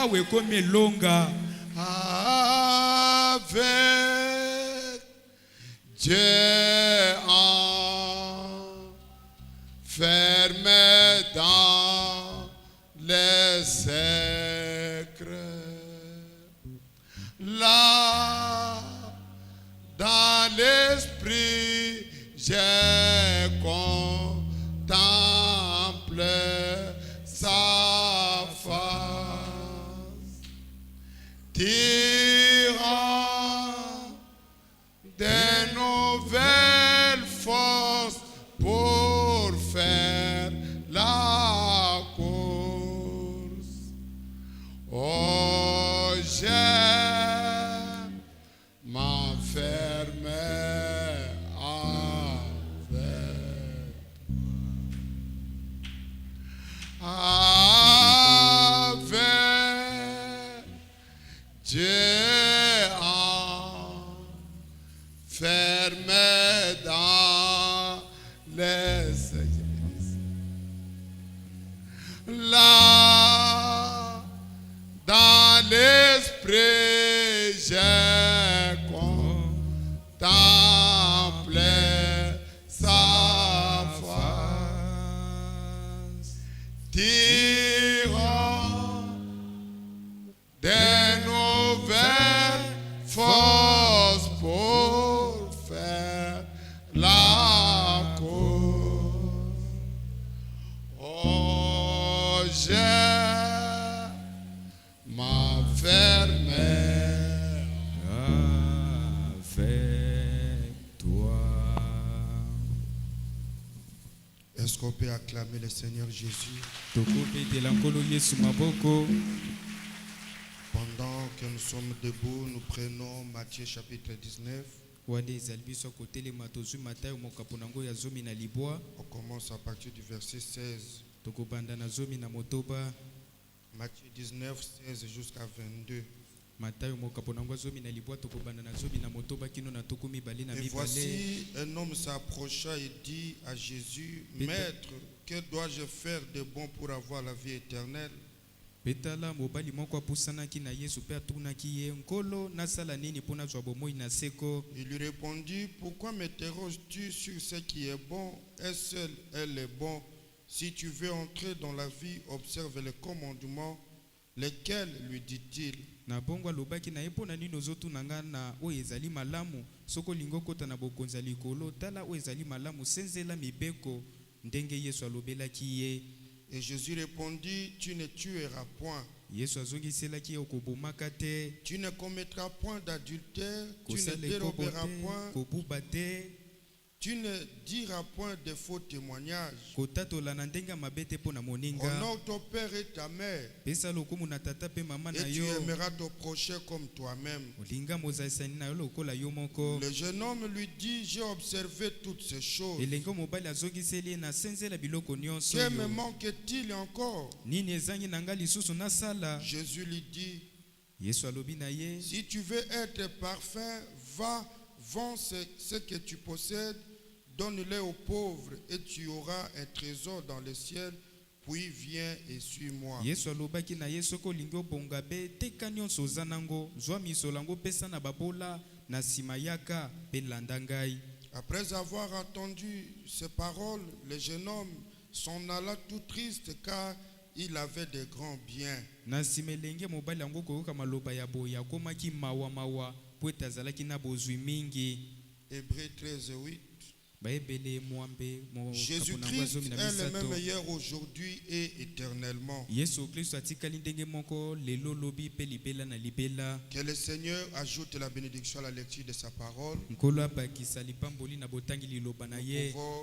awe komi longa. Avec Dieu enfermé dans les secrets, là, dans l'esprit, j'ai contemplé sa face, tirant des nouvelles forces pour faire la course. Oh, j'aime m'enfermer avec Dieu enfermé dans les églises. Là, dans l'esprit, j'ai contemplé sa face, tirant des nouvelles forces pour faire la course. Oh, j'aime m'enfermer avec toi. Est-ce qu'on peut acclamer le Seigneur Jésus pendant que nous sommes debout? Nous prenons Matthieu chapitre 19. On commence à partir du verset 16. Matthieu 19, 16 jusqu'à 22. Et voici un homme s'approcha et dit à Jésus, Maître, que dois-je faire de bon pour avoir la vie éternelle? Il lui répondit, pourquoi m'interroges-tu sur ce qui est bon? Et seul elle est bon. Si tu veux entrer dans la vie, observe les commandements. Lesquels, lui dit-il? Et Jésus répondit, tu ne tueras point. Tu ne commettras point d'adultère, tu ne déroberas point, tu ne diras point de faux témoignages. Honore ton père et ta mère, et tu aimeras ton prochain comme toi-même. Le jeune homme lui dit, j'ai observé toutes ces choses. Que me manque-t-il encore? Jésus lui dit, si tu veux être parfait, va, vends ce que tu possèdes, donne-le aux pauvres et tu auras un trésor dans le ciel, puis viens et suis-moi. Après avoir entendu ces paroles, le jeune homme s'en alla tout triste car il avait de grands biens. Hébreux 13, 8. Jésus-Christ est le même hier, aujourd'hui et éternellement. Que le Seigneur ajoute la bénédiction à la lecture de sa parole. Nous pouvons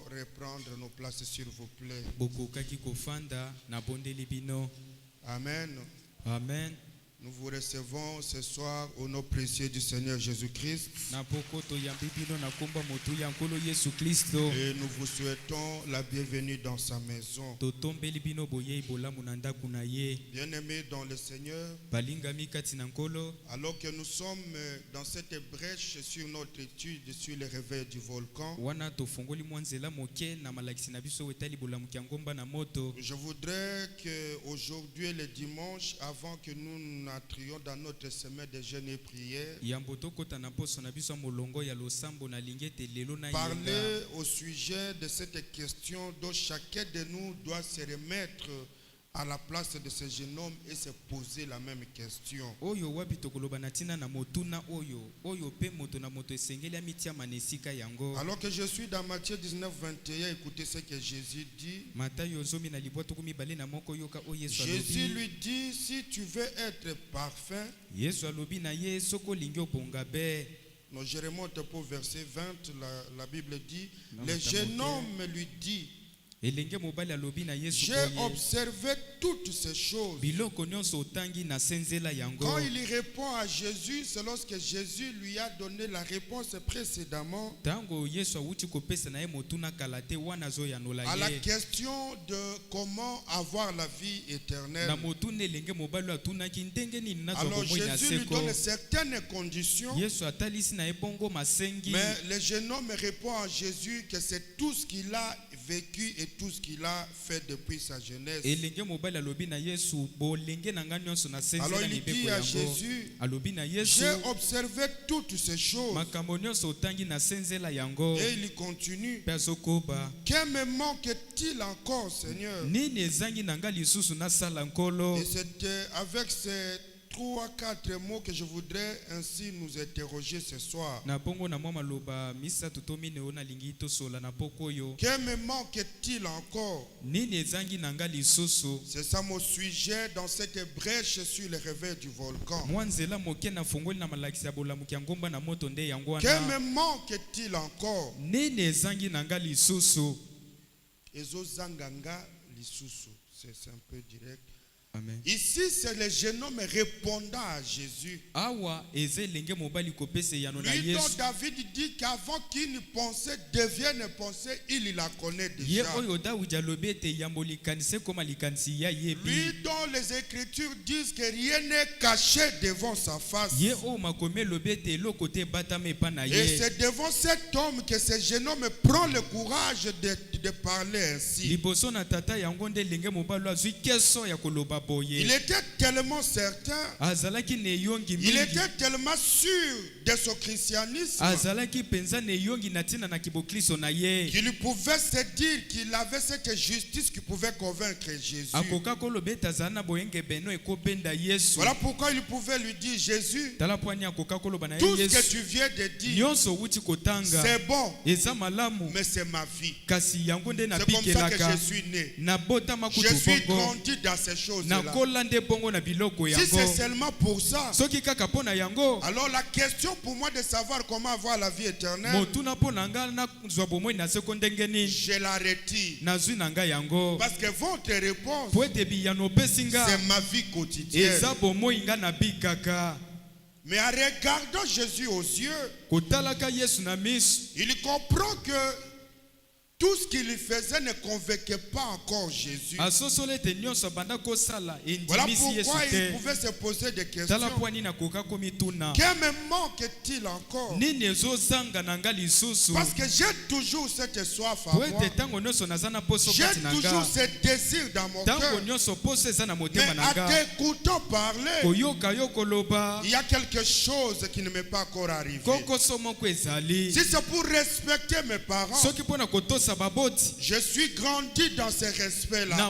reprendre nos places, s'il vous plaît. Amen. Amen. Nous vous recevons ce soir au nom précieux du Seigneur Jésus-Christ. Et nous vous souhaitons la bienvenue dans sa maison. Bien-aimés dans le Seigneur, alors que nous sommes dans cette brèche sur notre étude sur le réveil du volcan, je voudrais qu'aujourd'hui, le dimanche, avant que nous entrions dans notre semaine de jeûne et prière, parler au sujet de cette question dont chacun de nous doit se remettre à la place de ce jeune homme et se poser la même question. Alors que je suis dans Matthieu 19, 21, écoutez ce que Jésus dit. Jésus lui dit, si tu veux être parfait, non, je remonte pour verset 20, la Bible dit, le jeune homme lui dit, j'ai observé toutes ces choses. Quand il répond à Jésus, c'est lorsque Jésus lui a donné la réponse précédemment à la question de comment avoir la vie éternelle. Alors Jésus lui donne certaines conditions, mais le jeune homme répond à Jésus que c'est tout ce qu'il a vécu et tout ce qu'il a fait depuis sa jeunesse. Alors il dit à Jésus, j'ai observé toutes ces choses. Et il continue, que me manque-t-il encore, Seigneur? Et c'est avec ces 3-4 mots que je voudrais ainsi nous interroger ce soir. Que me manque-t-il encore? C'est ça mon sujet dans cette brèche sur le réveil du volcan. Que me manque-t-il encore? C'est un peu direct. Amen. Ici, c'est le jeune homme répondant à Jésus. Lui dont David dit qu'avant qu'une pensée devienne pensée, il la connaît déjà. Lui dont les Écritures disent que rien n'est caché devant sa face. Et c'est devant cet homme que ce jeune homme prend le courage de parler ainsi. Il était tellement certain, il était tellement sûr de son christianisme qu'il pouvait se dire qu'il avait cette justice qui pouvait convaincre Jésus. Voilà pourquoi il pouvait lui dire, Jésus, tout ce que tu viens de dire, c'est bon, mais c'est ma vie. C'est comme ça que je suis né. Je suis grandi dans ces choses-là. Si c'est seulement pour ça, alors la question pour moi de savoir comment avoir la vie éternelle, je la retire. Parce que votre réponse, c'est ma vie quotidienne. Mais en regardant Jésus aux yeux, il comprend que tout ce qu'il faisait ne convainquait pas encore Jésus. Voilà pourquoi il pouvait se poser des questions. Que me manque-t-il encore? Parce que j'ai toujours cette soif à moi. J'ai toujours ce désir dans mon cœur. Mais en t'écoutant parler, il y a quelque chose qui ne m'est pas encore arrivé. Si c'est pour respecter mes parents, je suis grandi dans ce respect-là. Si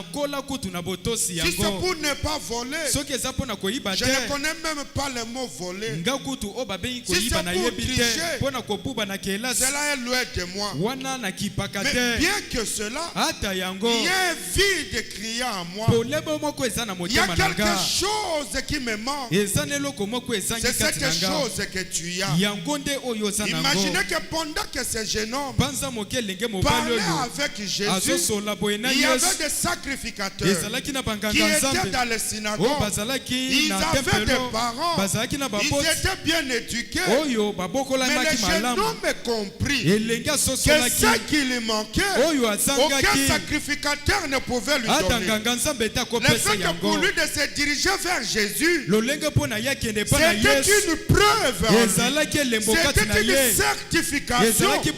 c'est pour ne pas voler, je ne connais même pas le mot voler. Si c'est pour tricher, cela est loin de moi. Mais bien que cela, il y a un vide criant en moi. Il y a quelque chose qui me manque. C'est cette chose que tu as. Imaginez que pendant que ce jeune homme parle parlait avec Jésus, il y avait des sacrificateurs qui étaient dans les synagogues. Ils avaient des parents, ils étaient bien éduqués, mais les jeunes hommes compris que ce qui lui manquait, aucun sacrificateur ne pouvait lui donner. Le fait que pour lui de se diriger vers Jésus, c'était une preuve, c'était une certification que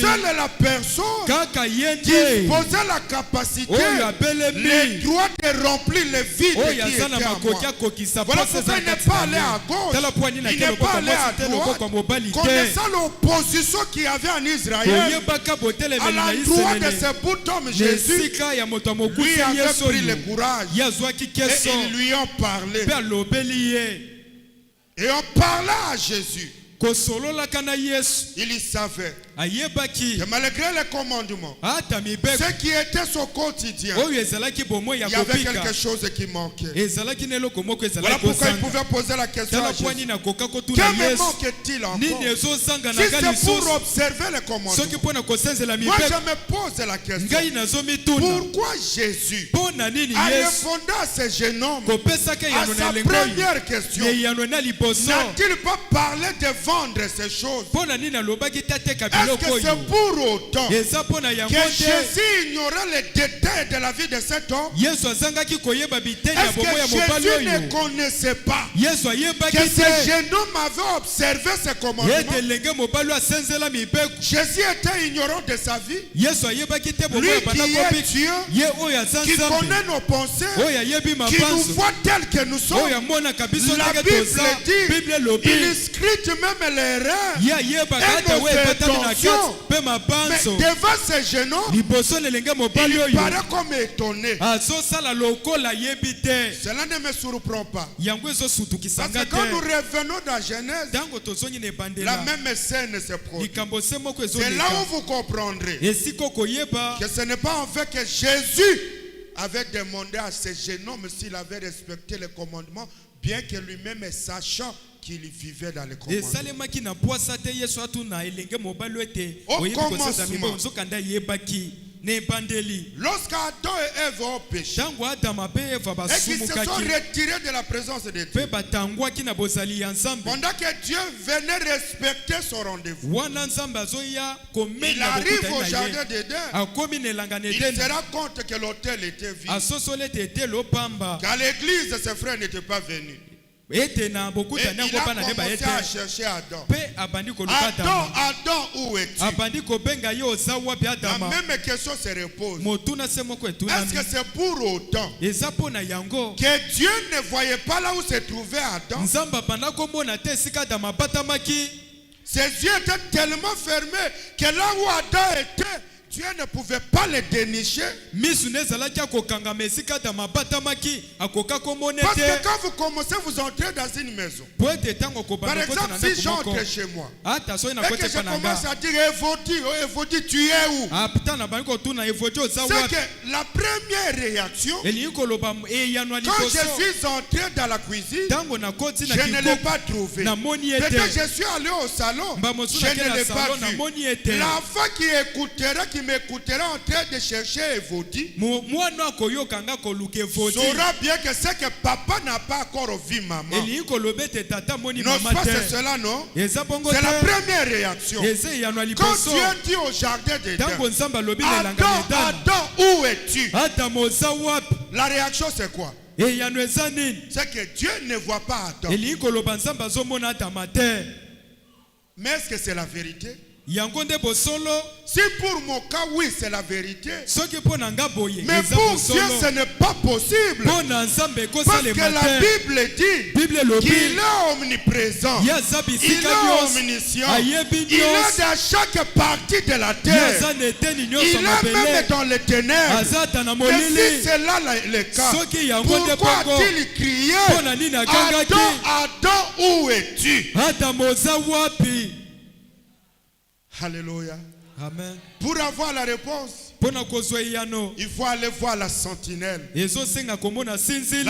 seule la personne qui posait la capacité, le droit de remplir le vide qui était à moi. Voilà pourquoi il n'est pas allé à gauche, il n'est pas allé à droite. Connaissant l'opposition qu'il y avait en Israël à l'endroit de ce bout homme Jésus, lui avait pris le courage et ils lui ont parlé. Et on parlait à Jésus. Il y savait que malgré les commandements, ce qui était son quotidien, il y avait quelque chose qui manquait. Voilà pourquoi il pouvait poser la question à Jésus. Que me manque-t-il encore? Si c'est pour observer les commandements, moi je me pose la question. Pourquoi Jésus a répondu à ce jeune homme à sa première question? N'a-t-il pas parlé de vendre ces choses? Est-ce que c'est pour autant que Jésus ignorait les détails de la vie de cet homme? Est-ce que Jésus ne connaissait pas que ce jeune homme avait observé ses commandements? Jésus était ignorant de sa vie. Lui qui est Dieu, qui connaît nos pensées, qui nous voit tels que nous sommes. La Bible dit, il scrute même les rêves et nos intentions. Mais devant ce jeune homme, il paraît comme étonné. Cela ne me surprend pas. Parce que quand nous revenons dans Genèse, la même scène se produit. C'est là où vous comprendrez que ce n'est pas en fait que Jésus avait demandé à ce jeune homme s'il avait respecté les commandements, bien que lui-même sachant qu'il vivait dans les commandements. Au commencement, lorsqu'Adam et Ève ont péché et qu'ils se sont retirés de la présence de Dieu, pendant que Dieu venait respecter son rendez-vous, il arrive au jardin d'Éden, il se rend compte que l'autel était vide, qu'à l'église ses frères n'étaient pas venus. Et il a commencé à chercher Adam. Adam, où es-tu? La même question se repose. Est-ce que c'est pour autant que Dieu ne voyait pas là où se trouvait Adam? Ses yeux étaient tellement fermés que là où Adam était, Dieu ne pouvait pas le dénicher. Parce que quand vous commencez, vous entrez dans une maison. Par exemple, si j'entre chez moi et que je commence à dire Évodi, tu es où? C'est que la première réaction, quand je suis entré dans la cuisine, je ne l'ai pas trouvé. Peut-être je suis allé au salon, je ne l'ai pas vu. L'enfant qui m'écoutera en train de chercher Évodi saura bien que c'est que papa n'a pas encore vu maman. Non, pas c'est cela, non? C'est la première réaction. Quand Dieu dit au jardin d'Éden, Adam, où es-tu? La réaction c'est quoi? C'est que Dieu ne voit pas Adam. Mais est-ce que c'est la vérité? Si pour mon cas, oui, c'est la vérité. Mais pour Dieu, ce n'est pas possible. Parce que la Bible dit qu'il est omniprésent. Il est omniscient. Il est dans chaque partie de la terre. Il est même dans les ténèbres. Et si c'est là le cas, pourquoi a-t-il crié Adam, où es-tu? Alléluia. Amen. Pour avoir la réponse, il faut aller voir la sentinelle. La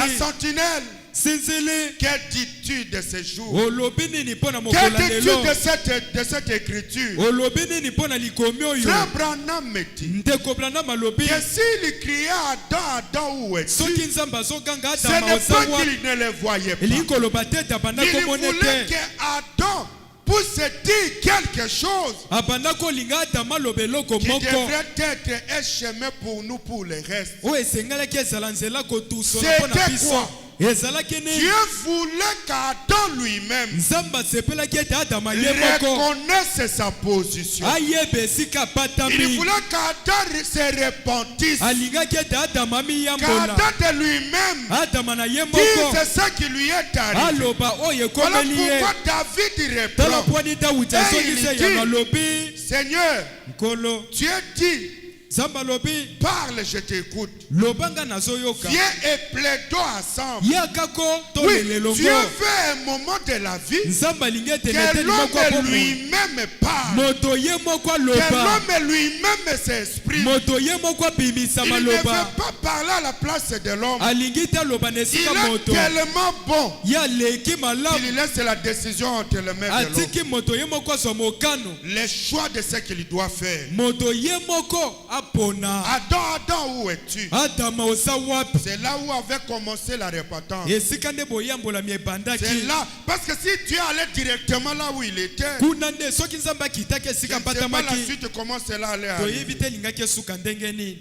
sentinelle Sinzele. Que dis-tu de ces jours? Olobini ni pona Que mokola dis-tu lelo. de cette écriture? Olobini ni pona likomi oyo. Frère Branham me dit Ndeko Branham alobi. que s'il criait Adam, Adam où es-tu? Soki nzamba azoganga Ce Adama n'est pas ozawa. qu'il ne les voyait pas. Elingi koloba te ete abanda Il komona voulait te. que Adam puisse dire quelque chose Abanda kolinga Adama aloba eloko qui moko. devrait être un chemin pour nous pour le reste. Oyo esengelaki ezala nzela kotusola C'était mpona biso. quoi? Ezalaki nini? Dieu voulait qu'Adam lui-même Nzambe asepelaki ete Adama ye moko reconnaisse sa position. ayeba esika Il apatami. voulait qu'Adam se repentisse. Alingaki ete Adama amiyambola. Qu'Adam de lui-même Adama na ye moko dise ce qui lui est arrivé. aloba oyo Voilà ekomeli ye. pourquoi David Tala répond, pwani Dawudi azongisa dit, yango alobi. Seigneur, Nkolo Dieu dit, Nzambe alobi parle, je t'écoute. lobanga nazoyoka. Viens et plaidons ensemble. Yakako Oui, tolele longo. Dieu veut un moment de la vie Nzambe alingi ete que neteli moko ya l'homme bomoi. lui-même parle. Moto ye moko Que aloba. l'homme lui-même s'exprime. Moto ye moko abimisa Il ne veut maloba. pas parler à la place de l'homme. Alingi te aloba na Il esika est moto. tellement bon Ye aleki malamu. qu'il laisse la décision entre les mains de l'homme. Atiki moto ye moko azwa mokano. Le choix de ce qu'il doit faire. Moto ye moko apona. Adam, où es-tu? Adama oza wapi? C'est là où avait commencé la repentance. Esika nde boyambolami ebandaki. C'est là. Parce que si Dieu allait directement là où il était, Kuna nde soki Nzambe akitaki je esika ne sais pas la apatamaki. suite comment cela allait arriver. Toyebi te elingaki esuka ndenge nini.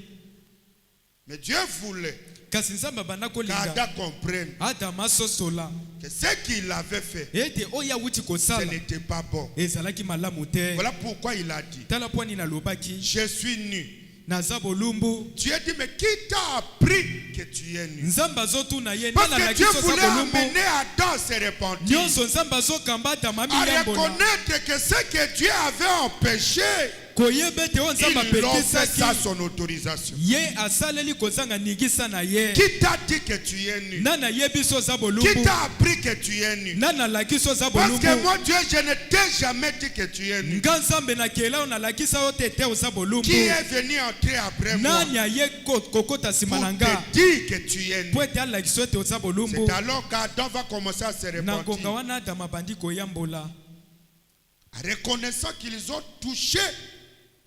Mais Dieu voulait Kasi Nzambe abanda kolinga. qu'Adam comprenne Adama asosola que ce qu'il avait fait, ete oyo awuti ce kosala n'était pas bon. ezalaki malamu te. Voilà pourquoi il a dit, Tala pwani nalobaki je suis nu. naza bolumbu. Dieu dit, mais qui t'a appris que tu es nu? Nzambe azotuna ye Parce nani que alaki Dieu so voulait za bolumbu. amener Adam à se repentir, Nyonso Nzambe azokamba Adama à miyambola. reconnaître que ce que Dieu avait empêché, Koyeba ete oyo Nzambe il l'ont fait apekisaki sans son autorisation. ye asaleli kozanga ningisa na ye. Qui t'a dit que tu es nu? Nani ayebi so za Qui bolumbu? t'a appris que tu es nu? Nani alaki so za Parce bolumbu? que moi, Dieu, je ne t'ai jamais dit que tu es nu. Nga Nzambe nakela oyo nalakisa yo te ete oza bolumbu. Qui est venu entrer après moi Nani aye kokota nsima pour na nga te dire que tu es nu? po ete alakisa yo ete oza bolumbu? C'est alors qu'Adam va commencer à se Na ngonga repentir, wana Adama abandi koyambola. en reconnaissant qu'ils ont touché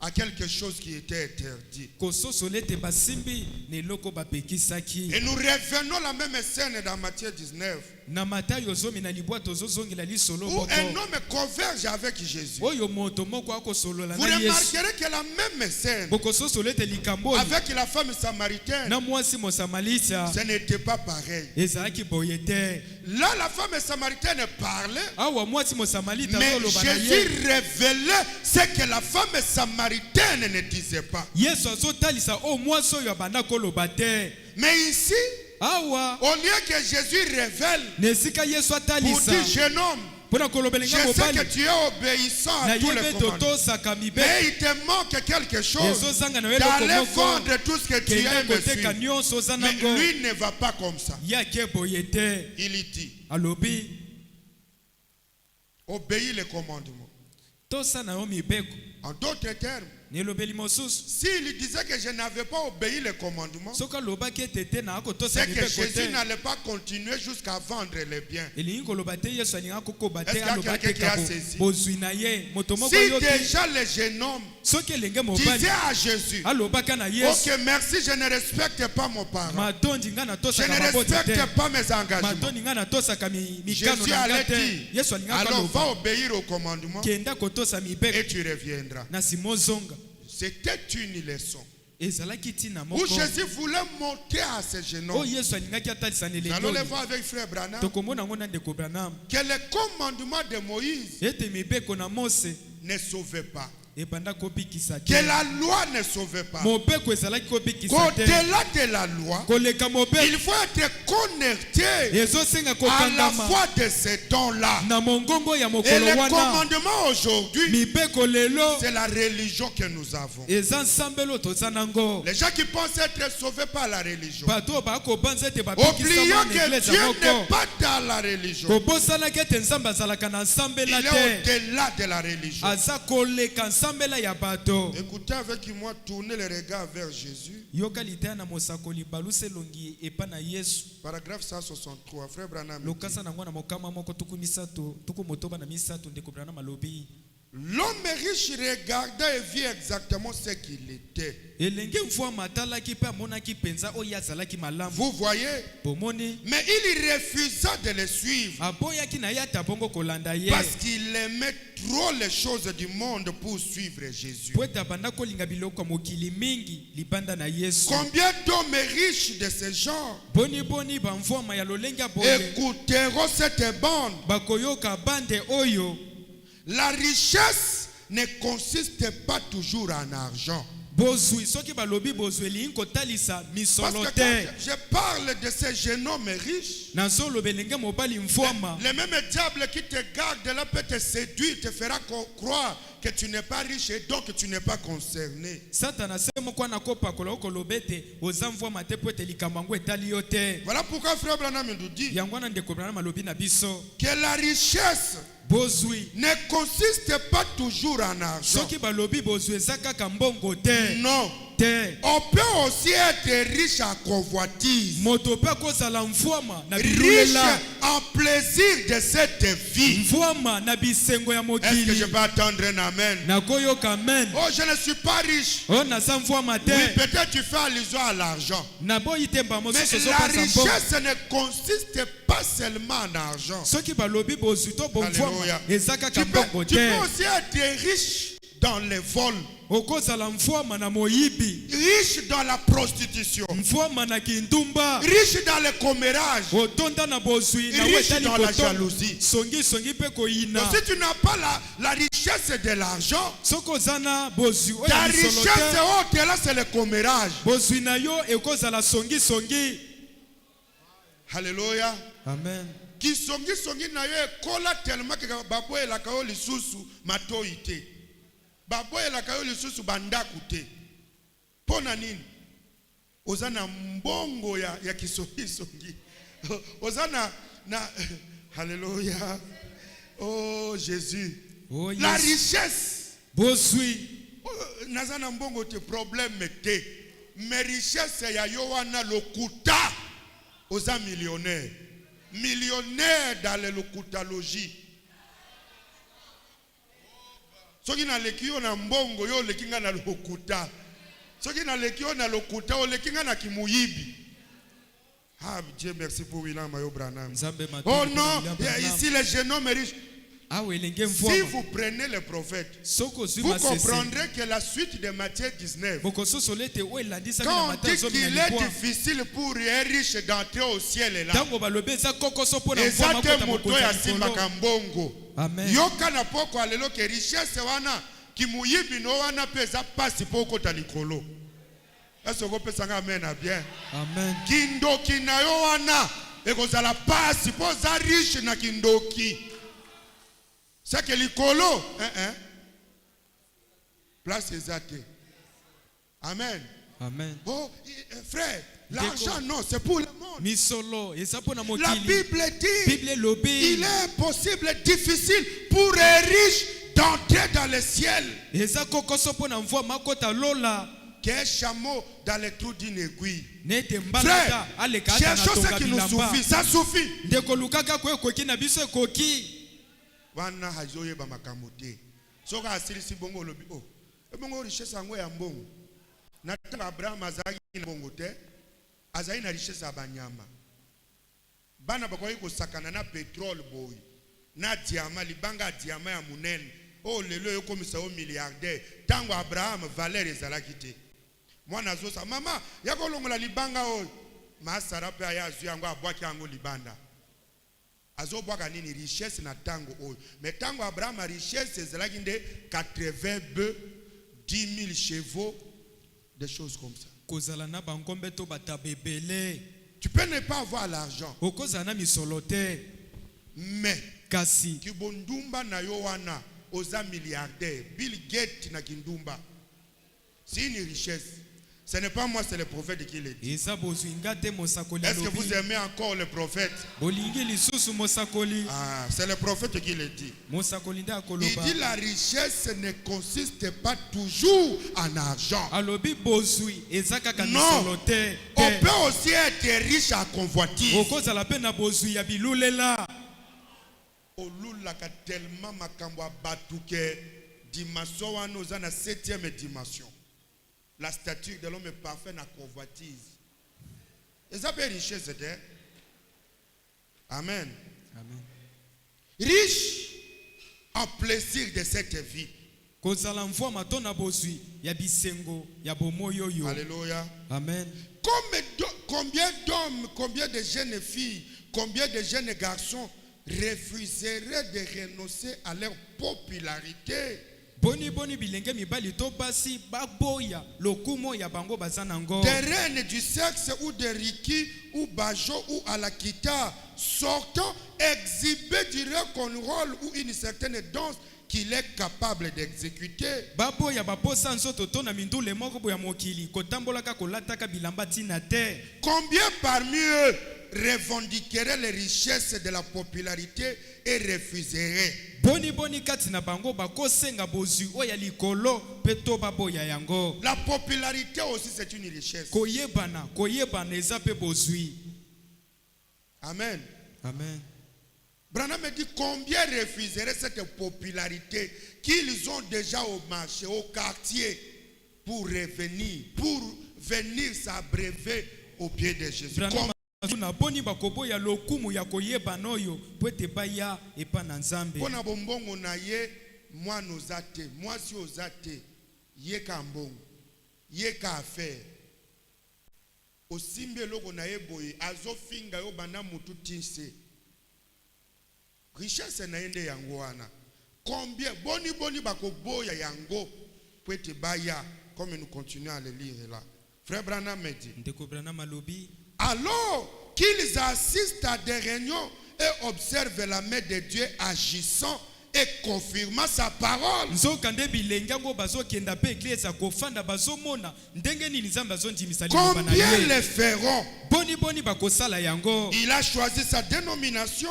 à quelque chose qui était interdit. Kososola ete basimbi na eloko bapekisaki. Et nous revenons la même scène dans Matthieu 19, Na Matayo zomi na libwa tozozongela lisolo où moko. un homme converge avec Jésus. Oyo moto moko akosolola Vous na Yesu. remarquerez que la même scène Bokososola ete likambo oyo avec la femme samaritaine, na mwasi mosamalisa ce n'était pas pareil. ezalaki boye te. Là, la femme samaritaine parlait, Awa mwasi mosamalita mais azoloba na Jésus ye. révélait ce que la femme samaritaine ne disait pas. Yesu azotalisa oyo mwasi oyo abanda koloba te. Mais ici, Awa au lieu que Jésus révèle na esika Yesu pour atalisa dire, jeune homme, mpona je kolobelenga sais mobali que tu es obéissant à na tous ye les mpe commandements, totosaka mibeko mais il te manque quelque chose ezozanga na yo eloko d'aller moko vendre tout ce que tu kende as et me koteka suivre. nyonso oza Mais nango. lui ne va pas comme ça. Ye ake boye te. Il y dit, Alobi obéis les commandements. tosa na yo mibeko. En d'autres termes, Nelobeli mosusu s'il disait que je n'avais pas obéi les commandements, soki alobaki ete te na akotosa c'est que mibeko Jésus te n'allait pas continuer jusqu'à vendre les biens. elingi koloba te Yesu alingi akokoba te Est-ce qu'il y a aloba quelqu'un qui teka a saisi? bozwi na ye moto moko Si ayoki déjà le jeune homme soki elenge mobali disait à Jésus, alobaka na Yesu ok, merci, je ne respecte pas mon parent, matondi nga je natosaka ne maboti te respecte pas mes engagements. matondi nga natosaka mikano Jésus na nga allait te dire, Yesu alingi alors akaloba va obéir au commandement kenda kotosa mibeko et tu reviendras. na nsima ozonga. C'était une leçon Ezalaki ntina où moko Jésus voulait monter à ce jeune homme. oyo Yesu alingaki atalisa na Nous elenge allons le oyo. voir avec frère Branham Tokomona yango na ndeko Branham que le commandement de Moïse ete mibeko na Mose ne sauvait pas, ebanda kobikisa te. que la loi ne sauvait pas. Mobeko ezalaki kobikisa te. Qu'au-delà de la loi, Koleka mobeko il faut être connecté ezosenga à la kokangama foi de ces dons-là. na mongongo ya Et mokolo le wana. commandement aujourd'hui, Mibeko lelo c'est la religion que nous avons. eza nsambelo toza nango. Les gens qui pensent être sauvés par la religion, Bato oyo bakobanza ete oublions babikisama na que eglise Dieu moko. n'est pas dans la religion. Kobosanaki ete nzambe azalaka na Il nsambela est te. au-delà de la religion. Aza koleka basambela ya bato. Écoutez avec moi, tournez les regards vers Jésus. Yoka litaya na mosakoli baluse longi epa na Yesu. Paragraphe 163, frère Branham. Lokasa na ngwana mokama moko tuku misato, tuku motoba na misato ndeko Branham alobi. L'homme riche regardait et vit exactement ce qu'il était. Elenge mfwa matala ki pe amona ki penza o yazala ki malamu. Vous voyez? Pomoni. Mais il refusa de le suivre. Aboya ki na yata bongo kolanda ye. Parce qu'il aimait trop les choses du monde pour suivre Jésus. Poeta banda kolinga biloko mokili mingi libanda na Yesu. Combien d'hommes riches de ce genre boni ba mfwa ma ya lolenga boye écouteront cette bande? bakoyoka bande oyo. La richesse ne consiste pas toujours en argent. Bozui soki balobi bozui linko talisa Parce misolo que te. quand je parle de ces jeunes hommes riches, Nazolo belenge mobali mfwama. le même diable qui te garde là peut te séduire, te fera croire que tu n'es pas riche et donc tu n'es pas concerné. Satana semo kwa na kopa koloko lobete ozamvwa mate poete likamango etali yote. Voilà pourquoi frère Branham nous dit Yangwana ndeko Branham alobi na biso. que la richesse Bozui ne consiste pas toujours en argent. soki balobi bozui ezaka kambongo te. Non. Te. On peut aussi être riche en convoitise. Moto pe kozala mfwama na Riche biluela. en plaisir de cette vie. Mfwama na bisengo ya Est-ce que je mokili. peux attendre un amen? Na koyoka amen. Oh, je ne suis pas riche. O na sa mfwama te. Oui, peut-être tu fais allusion à l'argent. Na boyi temba Mais mosusu la sokoza mbongo. richesse ne consiste pas seulement en argent. Soki balobi bozui to bomfwama Alléluia. ezaka Tu kambongo peux te. aussi être riche dans les vols, Okozala mfwama na moyibi. riche dans la prostitution, Mfwama na kindumba. riche dans le commérage. Otonda na bozui na Riche wetali dans la koto. jalousie. Songi pe koyina. Donc si tu n'as pas la richesse de l'argent, Sokozana bozui oyo ta misolo richesse te. haute là, c'est le commérage. Bozui na yo ekozala songi. Alléluia. Amen. Qui songi na yo ekola tellement que baboyelaka yo lisusu matoi te, baboyelaka yo lisusu bandaku te. Mpo na nini? Oza na mbongo ya kisongi. Oza na Alléluia. Oh Jésus. Oh, yes. La richesse. Bozui. Naza na mbongo te problème te. Mais richesse ya yo wana lokuta. Oza millionnaire. Millionnaire dans le lokutalogie. Soki na leki yo na mbongo yo lekinga na lokuta. Soki na leki yo na lokuta o lekinga na kimuyibi. Ah Dieu merci pour William Mayo Branham. Oh non, ici les jeunes hommes riches. Si vous prenez le prophète, vous comprendrez que la suite de Matthieu 19, quand on dit qu'il est difficile pour les riches d'entrer au ciel, et là, yoka na poko alelo ke richesse wana kimuyibi no wana pesa pasi poko talikolo. Est-ce que pesa nga amen bien? Amen. Kindoki na yo wana ekozala pasi poza riche na kindoki. C'est que l'icolo, place exacte. Amen. Amen. Oh, frère, l'argent non, c'est pour le monde. La Bible dit, il est impossible, difficile pour les riches d'entrer dans le ciel. Qu'un chameau dans le trou d'une aiguille. Frère, cherchons ce qui nous suffit, ça suffit. Wana hazoye ba makamote soka asilisi bongo lobi oh ebongo richesse yango ya mbongo natanga Abraham azaki na bongo te azali na richesse ya banyama bana bakoki kosakana na pétrole boy na diamant libanga diamant ya munene oh lelo yo komisa o milliardaire tango Abraham valeur ezalaki te mwana azosa mama yakolongola libanga oyo masara pe ayazu yango abwaki yango libanda. Azobwaka nini richesse na tango oyo. Mais tango Abraham a richesse ezalaki nde 80 bœufs, 10 000 chevaux, des choses comme ça. Tu peux ne pas avoir l'argent. Mais kibondumba na yo wana oza milliardaire, Bill Gates na kindumba. C'est une richesse. Ce n'est pas moi, c'est le prophète qui le dit. eza bozwi nga te mosakoli Est-ce que alobi vous aimez encore le prophète? bolingi lisusu mosakoli Ah, c'est le prophète qui le dit. mosakoli nde Il akoloba dit la richesse ne consiste pas toujours en argent. alobi bozwi eza kaka Non. misolo te On peut aussi être riche à convoitise. okozala mpe na bozwi ya bilulela Olulaka tellement makambo abatuke dimension wana oza na 7e dimension. La statue de l'homme est parfait na convoitise. Et ça peut richesse de. Amen. Amen. Riche en plaisir de cette vie. kozala mvwama to na bozwi ya bisengo ya bomoi oyo Alléluia. amen Combien d'hommes, combien de jeunes filles, combien de jeunes garçons refuseraient de renoncer à leur popularité? boni bilenge mibali to basi baboya lokumo ya bango baza nango Des reines du sexe ou de Riki ou Bajo ou à la guitare sortant exhiber du rock'n'roll ou une certaine danse qu'il est capable d'exécuter. baboya baposa nzoto to na mindule moko boya mokili kotambolaka kolataka bilamba tina te. Combien parmi eux revendiqueraient les richesses de la popularité et refuseraient? boni kati na bango bakosenga bozwi oyo ya likolo mpe to baboya yango. La popularité aussi c'est une richesse. koyebana eza mpe bozwi. Amen. Amen. Branham me dit combien refuseraient cette popularité qu'ils ont déjà au marché, au quartier, pour venir s'abreuver au pied de Jésus. na boni bakoboya lokumu ya koyebana oyo po ete baya epa na nzambe. Pona bombongo na ye mwana oza te, mwasi oza te, ye ka mbongo, ye ka affaire. Osimbi eloko na ye boye azofinga yo bana mutu tinse. Richesse na yende yango wana. Combien boni bakoboya yango po ete baya, comme nous continuons à le lire là. Frère Branham me dit. Ndeko Branham alobi. Alors qu'ils assistent à des réunions et observent la main de Dieu agissant et confirmant sa parole. Combien le feront? Il a choisi sa dénomination.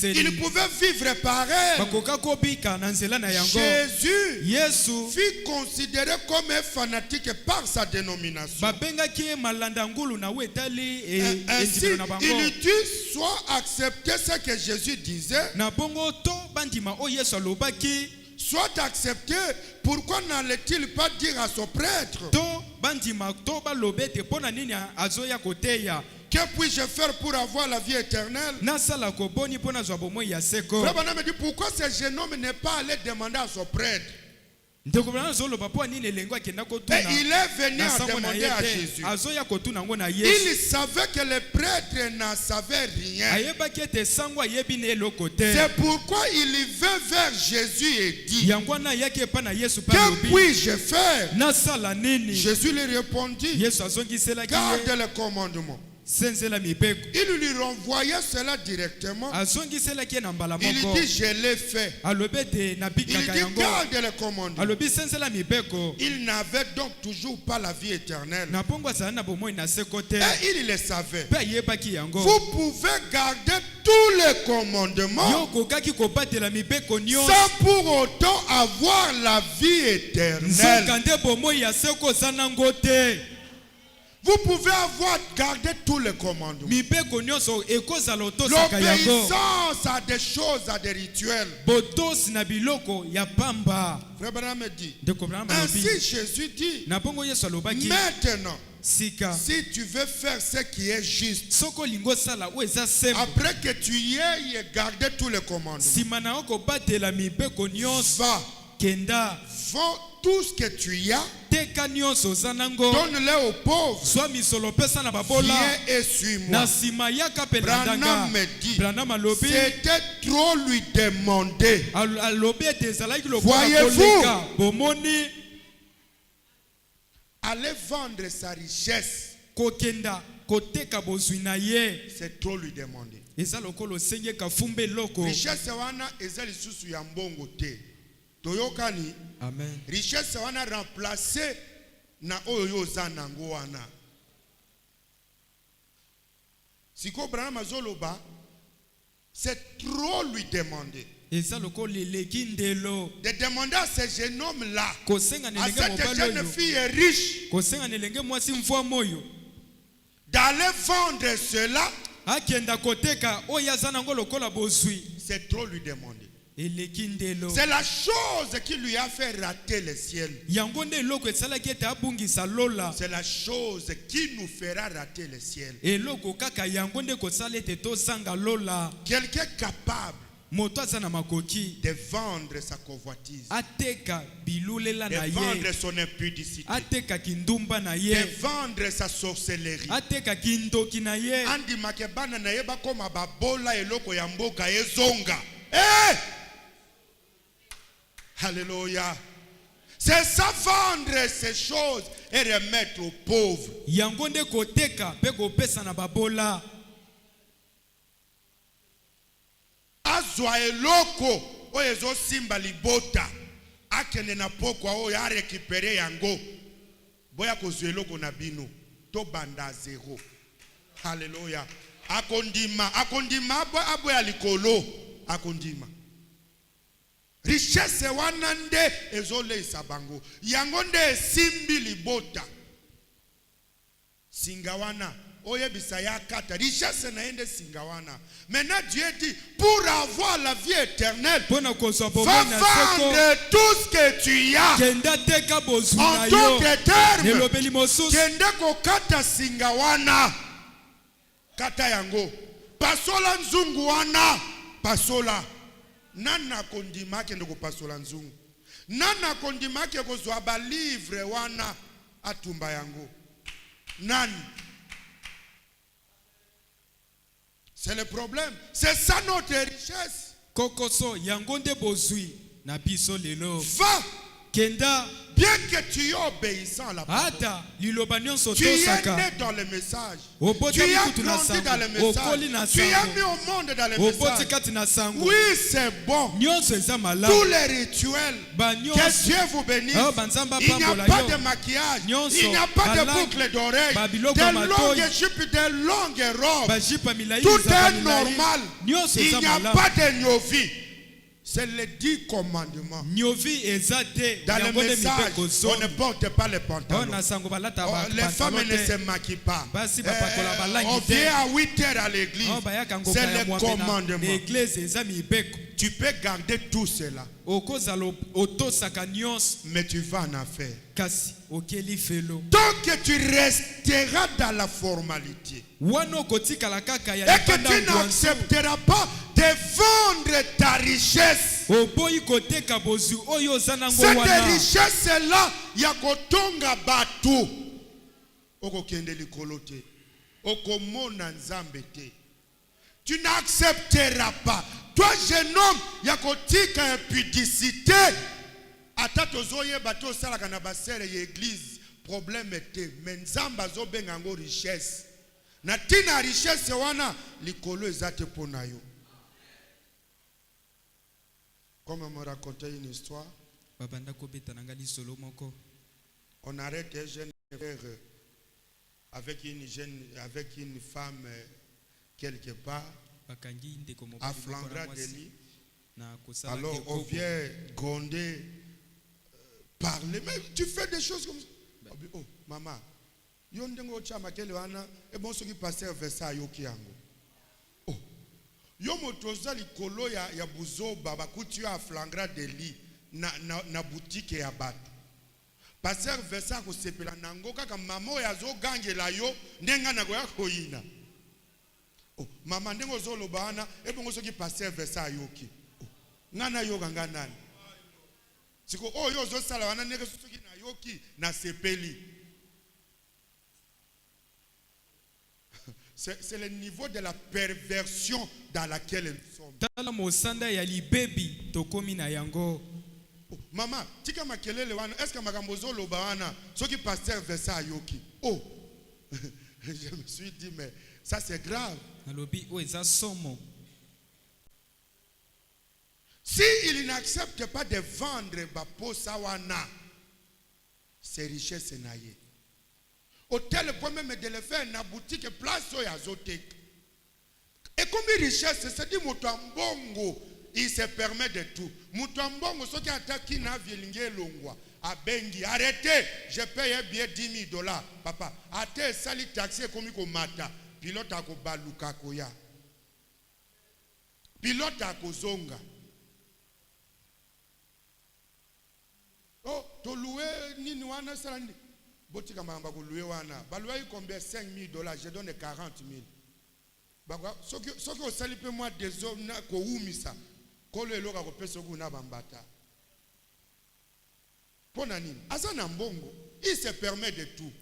Il pouvait vivre par elle. Jésus fut considéré comme un fanatique par sa dénomination. Ainsi, il dut soit accepter ce que Jésus disait, soit accepté. Pourquoi n'allait-il pas dire à son prêtre? Que puis-je faire pour avoir la vie éternelle? Pourquoi ce jeune homme n'est pas allé demander à son prêtre? Et il est venu à demander à Jésus. Il savait que les prêtres n'en savaient rien. C'est pourquoi il vint vers Jésus et dit, que puis-je faire? Jésus lui répondit, garde le commandement. Il lui renvoyait cela directement. Il dit, je l'ai fait. Il dit, garde le commandement. Il n'avait donc toujours pas la vie éternelle. Et il le savait. Vous pouvez garder tous les commandements sans pour autant avoir la vie éternelle. Vous pouvez avoir gardé tous les commandements. L'obéissance à des choses, à des rituels. Frère Branham me dit, ainsi Jésus dit, maintenant, si tu veux faire ce qui est juste, après que tu y aies gardé tous les commandements, vends tout ce que tu as, donne-le aux pauvres, viens et suis-moi. Branham me dit, c'était trop lui demander. Voyez-vous, aller vendre sa richesse, c'est trop lui demander. Richesse wana eza lisusu ya mbongo te. Toyokani, amen. Richesse wana remplacer na oyo zanango wana. Siko Branham azoloba, c'est trop lui demander. De demander à ce jeune homme-là, à cette jeune fille riche, d'aller vendre cela, c'est trop lui demander. C'est la chose qui lui a fait rater le ciel. C'est la chose qui nous fera rater le ciel. Quelqu'un capable de vendre sa convoitise, de vendre son impudicité, de vendre sa sorcellerie. Andi makebana na yeba koma babola eloko ya mboka ezonga. Alléluia. C'est ça, vendre ces choses et remettre aux pauvres. Azwa eloko oyezo simba libota akende na pokwa oyo a récupérer yango boya kozwa eloko na bino to banda zéro. Alléluia. Akondima aboya likolo akondima. Richesse wanande ezole isabango yango nde simbi libota singawana oye bisaya kata richesse naende singawana. Maintenant Dieu dit pour avoir la vie éternelle va vendre tout ce que tu as en tant que terme kende ko kata singawana kata yango pasola nzungu wana pasola. Nana kondima kende ko pasola nzungu. Nana kondima ke ko zwa ba livre wana atumba yango. Nani? C'est le problème. C'est ça notre richesse. Kokoso yangonde bozui na biso lelo. Va. Kenda. Bien que tu es obéissant à la parole, tu es né dans le message, tu as grandi dans le message, tu es mis au monde dans le message. Oui, c'est bon. Tous les rituels, que Dieu vous bénisse. Il n'y a pas de maquillage, il n'y a pas de boucle d'oreilles, de longues jupes, de longues robes. Tout est normal. Il n'y a pas de nyovi. C'est les 10 commandements. Dans le message, on ne porte pas les pantalons. Les femmes ne se maquillent pas. On vient à 8 heures à l'église. C'est le commandement. Tu peux garder tout cela, mais tu vas en affaire. Tant que tu resteras dans la formalité et que tu n'accepteras pas de vendre ta richesse, cette richesse-là, yakotonga batu okokende likolo te, okomona nzambe te. Tu n'accepteras pas. Toi, jeune homme, yakotika impudicité. Atatozoye bato salaka na basere l'église, problème était mais nzamba zo bengango richesse. Na tina richesse wana likolo ezate pona yo. Comme on me racontait une histoire, on arrête un jeune frère avec une femme quelque part à Flandra Deli. Alors on vient gronder, parler, mais tu fais des choses comme ça. Oh maman, yondengo chama kele wana e bon ce qui passait vers ça yoki yango. Oh yo motoza likolo ya buzoba bakuti ya Flandra Deli na boutique ya bato. Passer vers ça ko sepela nango kaka mama ya zo gangela yo ndenga na ko ya koyina. Oh mama ndengo zo lobana e bon ce qui passait vers ça yoki. Oh ngana yo ganga nani. Siko oh yo zo sala wana neke suki na yoki na sepeli. C'est le niveau de la perversion dans laquelle nous sommes. Oh, maman, tika makelele wana, est-ce que makambozo loba wana, ceux qui pasteur versa yoki. Oh, je me suis dit mais ça c'est grave. Si il n'accepte pas de vendre bapo sawana, ses richesses naïe. Au tel point même de le faire na boutique place au yazotek. Et comme richesse, c'est dit Moutambongo, il se permet de tout. Moutambongo, ce qui attaque na vielingue longwa. A Bengi, arrêtez, je paye un billet $10,000. Papa, ate sali taxi comme ko mata. Pilote ako baluka koya. Pilote ako zonga. Oh, to loué nini wana salandi. Botika mamba ko loué wana. Ba loué combien $5,000, je donne 40,000. Bakwa soki o sali pe moi des hommes na ko umisa. Ko le loka ko pesa ko na bambata. Ponanine, Azana Mbongo, il se permet de tout.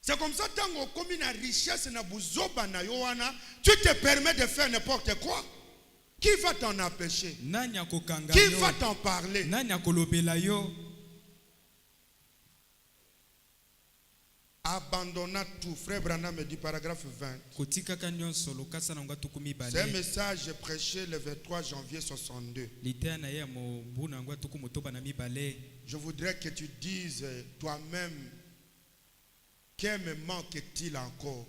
C'est comme ça, tant qu'on a une richesse, tu te permets de faire n'importe quoi. Qui va t'en empêcher? Qui va t'en parler? Abandonna tout. Frère Branham me dit, paragraphe 20. C'est un message prêché le 23 janvier 62. Je voudrais que tu dises toi-même, qu'est me manque-t-il encore?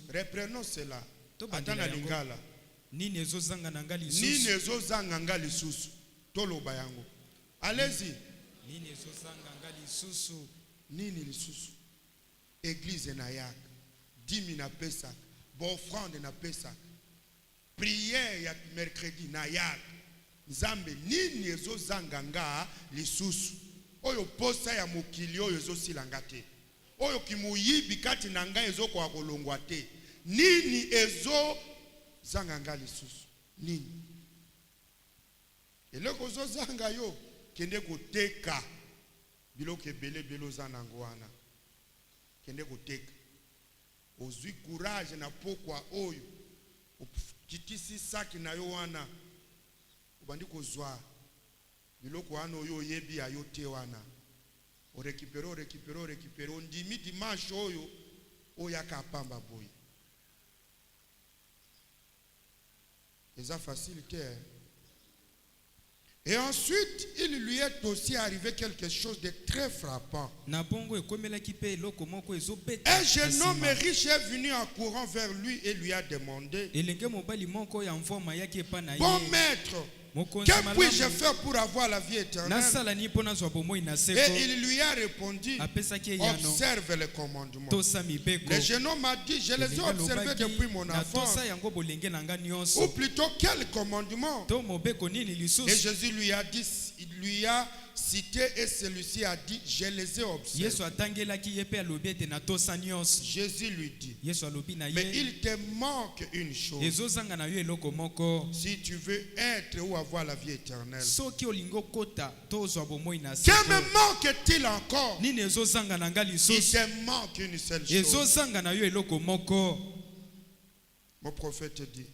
Reprenons cela. Attends la lingala. Nini ezozanga nga lisusu. Toloba yango. Allez-y. Nini lisusu. Église na yak. 10,000 na pesak. Bon offrande na pesak. Prière ya mercredi na yak. Nzambe nini ezozanga nga lisusu. Oyo posa ya mokili oyo ezosila te. Oyo kimuyibi kati na nga ezokwa kolongwa te. Nini ezozanga nga lisusu. Nini. Eloko ezozanga yo kende koteka biloko ebele beloza nango wana. Kende koteka. Ozwi courage na pokwa oyo. Kitisi saki na yo wana. Ubandi kozwa. Biloko wana oyo yebi ayote wana. O récupérer. Ndimi dimanche oyo oyaka pamba boy. C'est facilité. Et ensuite, il lui est aussi arrivé quelque chose de très frappant. Un jeune homme riche est venu en courant vers lui et lui a demandé: bon maître, que puis-je faire pour avoir la vie éternelle? Et il lui a répondu: observe les commandements. Le jeune homme a dit: je les ai observés depuis mon enfance. Ou plutôt, quel commandement? Et Jésus lui a dit, il lui a cité, et celui-ci a dit: je les ai observés. Jésus lui dit: mais il te manque une chose. Si tu veux être ou avoir la vie éternelle. Que me manque-t-il encore? Il te manque une seule chose. Mon prophète dit: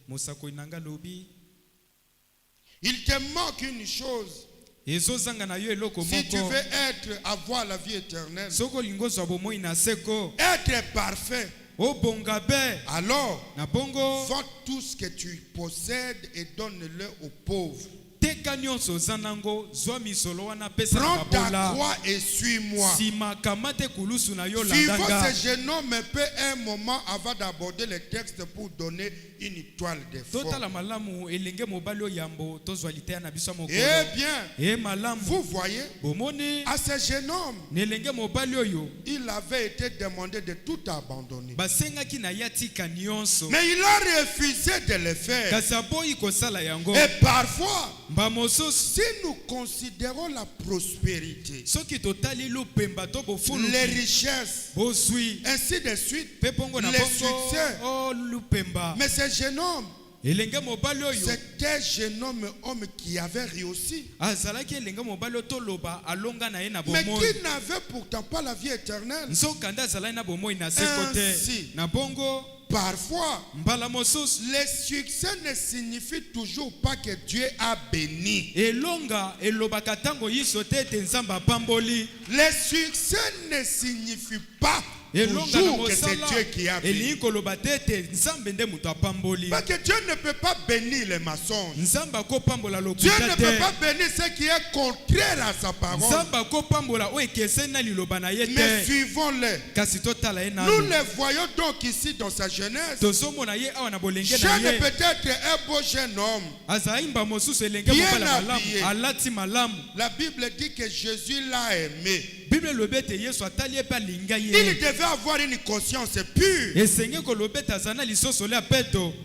il te manque une chose. Si tu veux avoir la vie éternelle, être parfait, alors vends tout ce que tu possèdes et donne-le aux pauvres. Prends ta croix et suis-moi. Suivons ce jeune homme peu un moment avant d'aborder le texte pour donner une toile de fond. Eh bien, vous voyez, à ce jeune homme, il avait été demandé de tout abandonner. Mais il a refusé de le faire. Et parfois, si nous considérons la prospérité, les richesses, ainsi de suite, les succès, mais ce jeune homme, c'était un jeune homme qui avait réussi, mais qui n'avait pourtant pas la vie éternelle. Ainsi, parfois, le succès ne signifie toujours pas que Dieu a béni. Le succès ne signifie pas toujours que c'est Dieu qui a béni. Parce que Dieu ne peut pas bénir les mensonges. Dieu ne ne peut pas bénir ce qui est contraire à sa parole. Mais suivons-les. Nous les voyons donc ici dans sa jeunesse. Jeune peut-être un beau jeune homme. Bien habillé. La Bible dit que Jésus l'a aimé. Il devait avoir une conscience pure,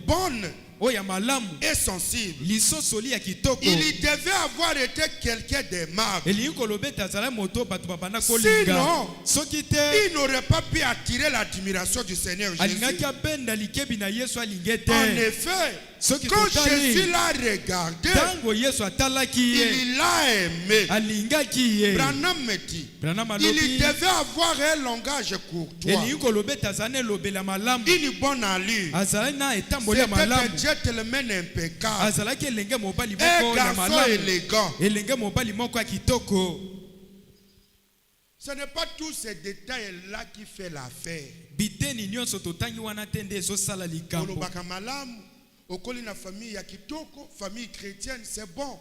bonne et sensible. Il devait avoir été quelqu'un d'aimable. Sinon, il n'aurait pas pu attirer l'admiration du Seigneur Jésus. En effet, quand Jésus l'a regardé, il l'a aimé. Branham me dit, il devait avoir un langage courtois, une bonne allure. C'était un gentleman impeccable, un garçon élégant. Ce n'est pas tous ces détails-là qui font l'affaire. Okoli na famille ya kitoko, famille chrétienne, c'est bon.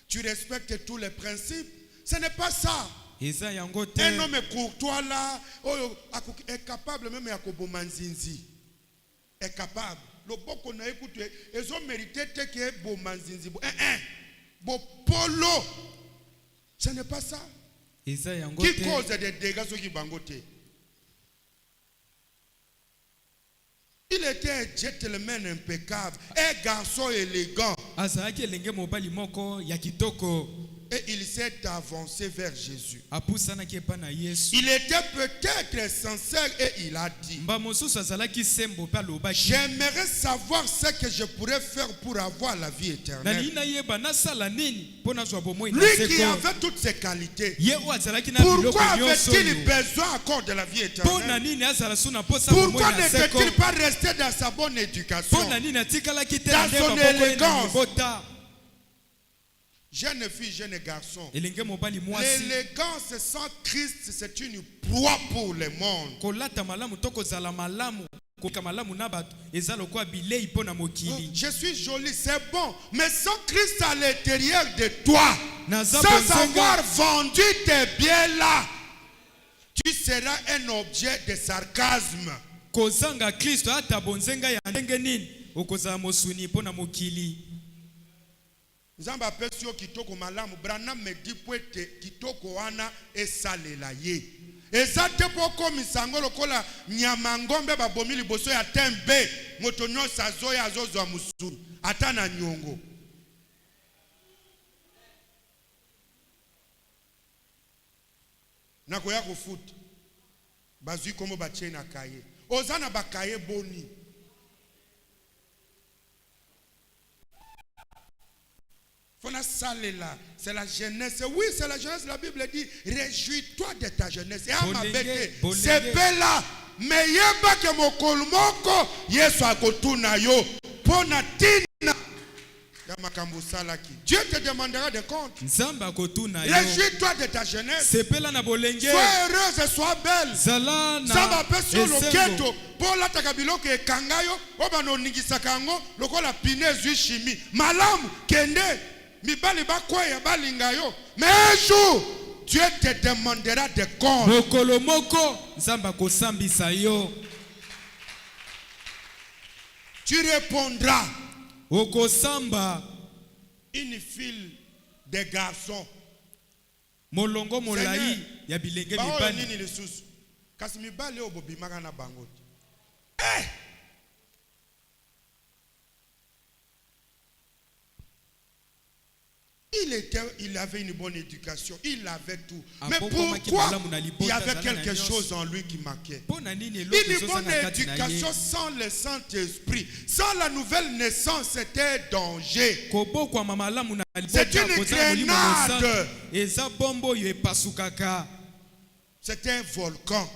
Tu respectes tous les principes. Ce n'est pas ça. Un homme courtois là, est capable même ya koboma nzinzi. Est capable. Le bon qu'on a écouté, ils ont mérité que boma nzinzi. Bon polo. Ce n'est pas ça. Qui cause des dégâts sur qui bangote? Il était un gentleman impeccable, un garçon élégant. Et il s'est avancé vers Jésus. Il était peut-être sincère et il a dit, j'aimerais savoir ce que je pourrais faire pour avoir la vie éternelle. Lui qui avait toutes ses qualités, pourquoi avait-il besoin encore de la vie éternelle? Pourquoi n'était-il pas resté dans sa bonne éducation, dans son élégance? Jeune fille, jeune garçon, l'élégance sans Christ, c'est une proie pour le monde. Je suis joli, c'est bon, mais sans Christ à l'intérieur de toi, sans avoir vendu tes biens là, tu seras un objet de sarcasme. Nzamba pesio kitoko malamu Branham me dit poete kitoko wana esalela ye. Ezate poko misango lokola nyama ngombe babomi liboso ya tembe moto nyonso azoya azozwa musuru ata na nyongo. Nakoya kofuta bazui komo batie na kaye. Ozana bakaye boni. C'est la jeunesse. Oui, c'est la jeunesse. La Bible dit, réjouis-toi de ta jeunesse. Et c'est là. Mais yeba ke mokolmoko Yesu akotuna yo pona tina. Dieu te demandera des comptes. Réjouis-toi de ta jeunesse. Sois heureuse et sois belle. Samba pesio loketo. Pola takabiloko e kangayo. Obano ningisakango. Lokola pinez chimie. Malamu kende. Mais un jour, Dieu te demandera des comptes. Tu répondras. Une file de garçons. Molongo molai ya bilenge mibali. Il avait une bonne éducation, il avait tout. Mais pourquoi il y avait quelque chose en lui qui manquait? Une bonne éducation sans le Saint-Esprit, sans la nouvelle naissance, c'était un danger. C'est une grenade. C'est un volcan.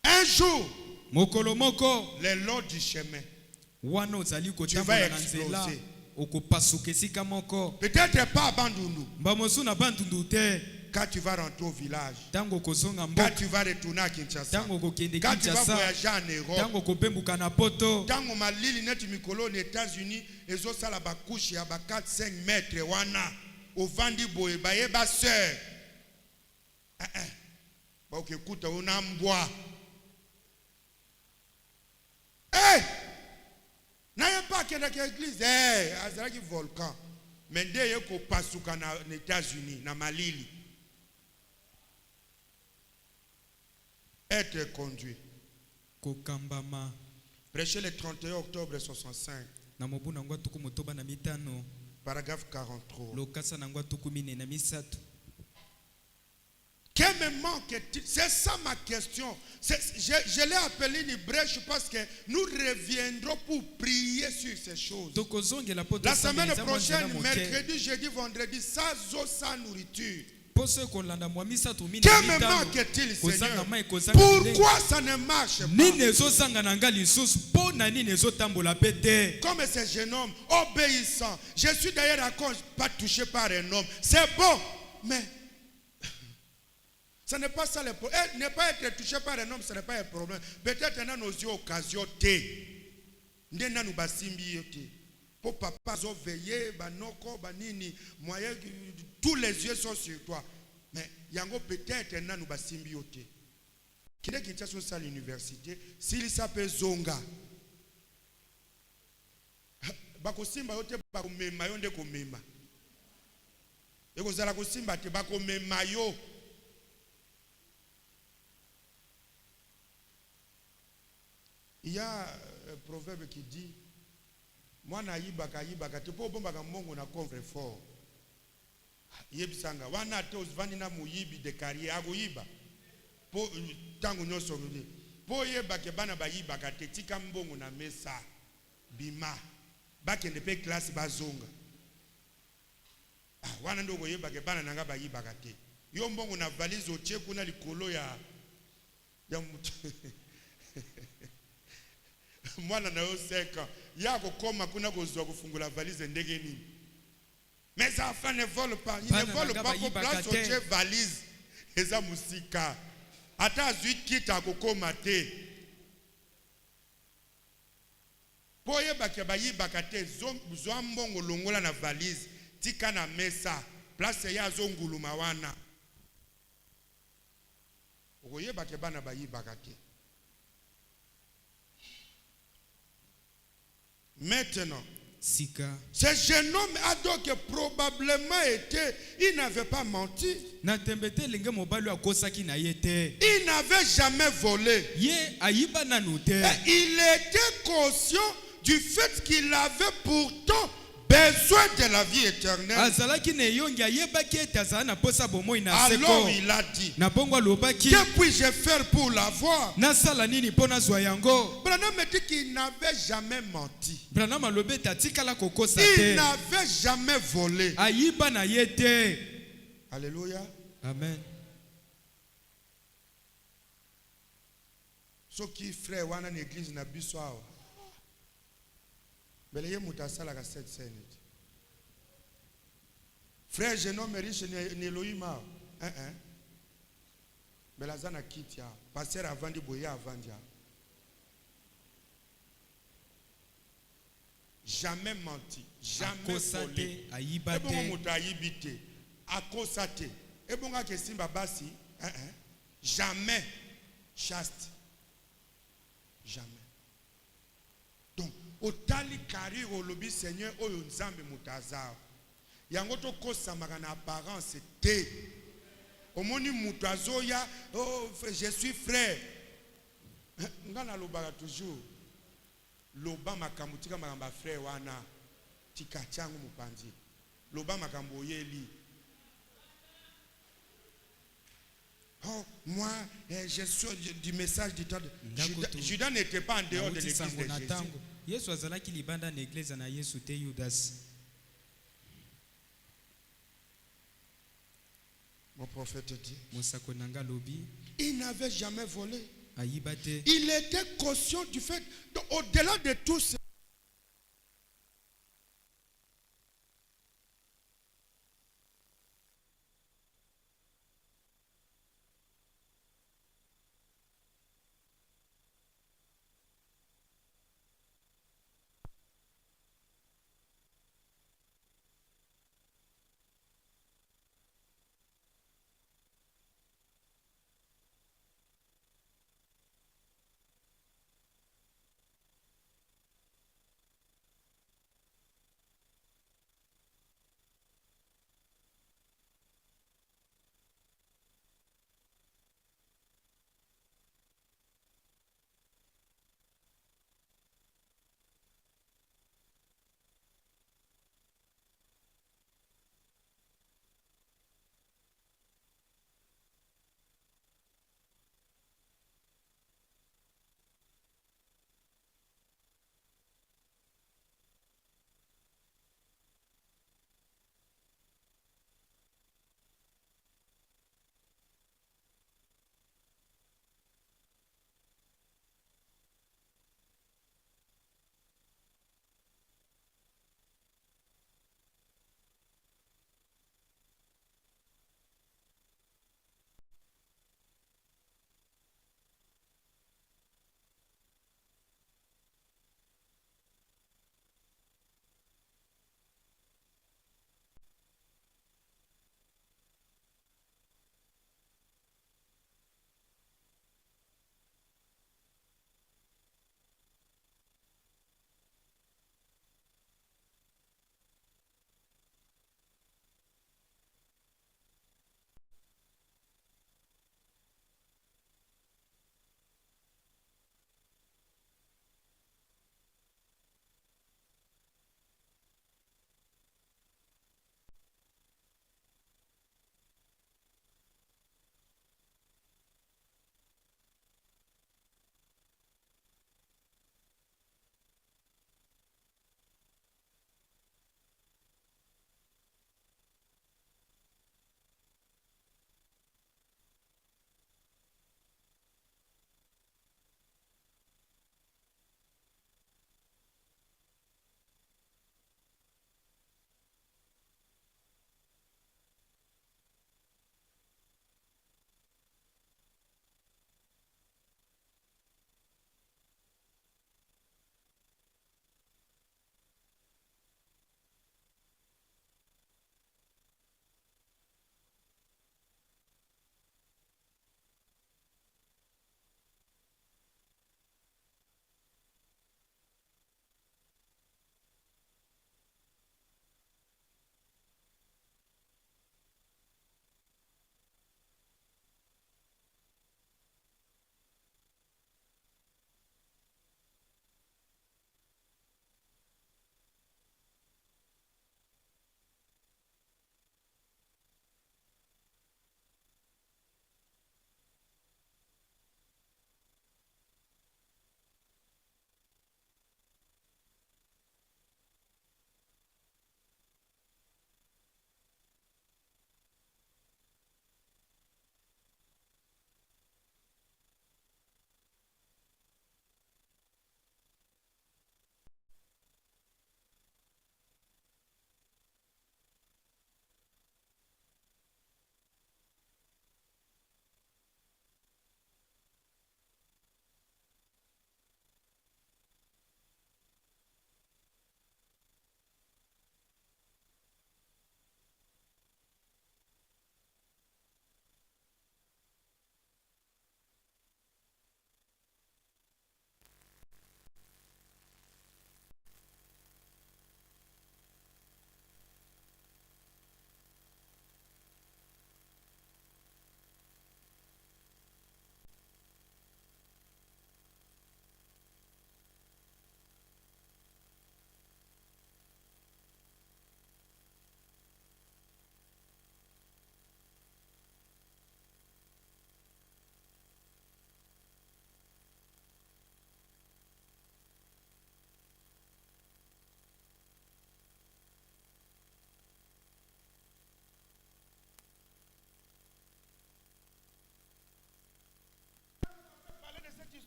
Un jour, le long du chemin, tu vas exploser. Peut-être pas Bandundu. Quand tu vas rentrer au village, tango kozonga quand mboka, tu vas retourner à Kinshasa, tango kokende quand tu vas Kinshasa, voyager en Europe, tango kopembuka na poto, tango malili neti mikolo aux États-Unis, ezo sala ba couche ya ba 4-5 mètres wana, au vandi boye ba yeba sœur. Ba okekuta una mbwa. Na y'a pas qu'il y a une église, azalaki volcan. Mais dès yeko pasuka na États-Unis, na malili. Être conduit. kokambama. Prêcher le 31 octobre 65. Na mobuna ngwa tuku motoba na mitano. Paragraphe 43. Lokasa na ngwa tuku mine na misato. Quel me manque-t-il? C'est ça ma question. Je l'ai appelé une brèche parce que nous reviendrons pour prier sur ces choses. La semaine prochaine, mercredi, jeudi, vendredi, sans eau, sans nourriture. Quel me manque-t-il, Seigneur? Pourquoi ça ne marche pas? Comme ce jeune homme obéissant. Je suis d'ailleurs encore pas touché par un homme. C'est bon, mais ce n'est pas ça le problème. Ne pas être touché par un homme, ce n'est pas un problème. Peut-être qu'on a nos yeux occasion. Pour papa, veiller, banoko, banini, moyen, tous les yeux sont sur toi. Mais yango peut-être qu'on a nous basimbi. Qui est qui est sur l'université, s'il s'appelle Zonga. Bako simba yote bako mema yonde ko mema. Eko zala ko simba te bako mema yo. Il y a un proverbe qui dit moi na yibaka te po bombaka mongo na coffre fort. Yebisanga wana te osvandi na muyibi de carrière agoyiba. Po tango nyoso ngudi. Po yebake bana ba yibaka te tika mbongo na mesa bima. Bakende pe classe bazonga. Wana ndoko yebake bana nanga ba yibaka te. Yo mbongo na valise otie kuna likolo ya mwana na yo seka yako koma kuna kozwa kufungula valise ndenge nini. Mais enfants ne volent pas. Ils ne volent pas pour place otie valise eza musika. Ata azui kita kokoma te. Poye bakia bayibaka te zwa mbongo longola na valise tika na mesa place ya zonguluma wana. Oye bakia bana bayibaka te. Maintenant, ce jeune homme a donc probablement été, il n'avait pas menti. Il n'avait jamais volé. Il était conscient du fait qu'il avait pourtant besoin de la vie éternelle. Alors il a dit, que puis-je faire pour l'avoir? Branham me dit qu'il n'avait jamais menti. Il n'avait jamais volé. Alléluia. Amen. Ce qui frère wana l'église na biso awa. Beleye mutasala ka cette scène. Frère jeune homme riche ni Elohima. Belazana kitia. Pasteur avandi boya avandia. Jamais menti, jamais volé. Ebongo mutu ayibite, akosate. Ebonga kesimba basi, jamais chaste. Jamais. Donc, otali kari olobi Seigneur oyo nzambe mutazao. Yango to kosa magana apparence te. Omoni mutu azoya, oh je suis frère. Ngana lobaka toujours. Loba makambo tika makamba frère wana tika changu mupanzi. Loba makambo yeli. Oh, moi, je suis du message du temps. Judas n'était pas en dehors de l'église de Jésus. Mon prophète dit, il n'avait jamais volé. Il était conscient du fait, au-delà de tout ça,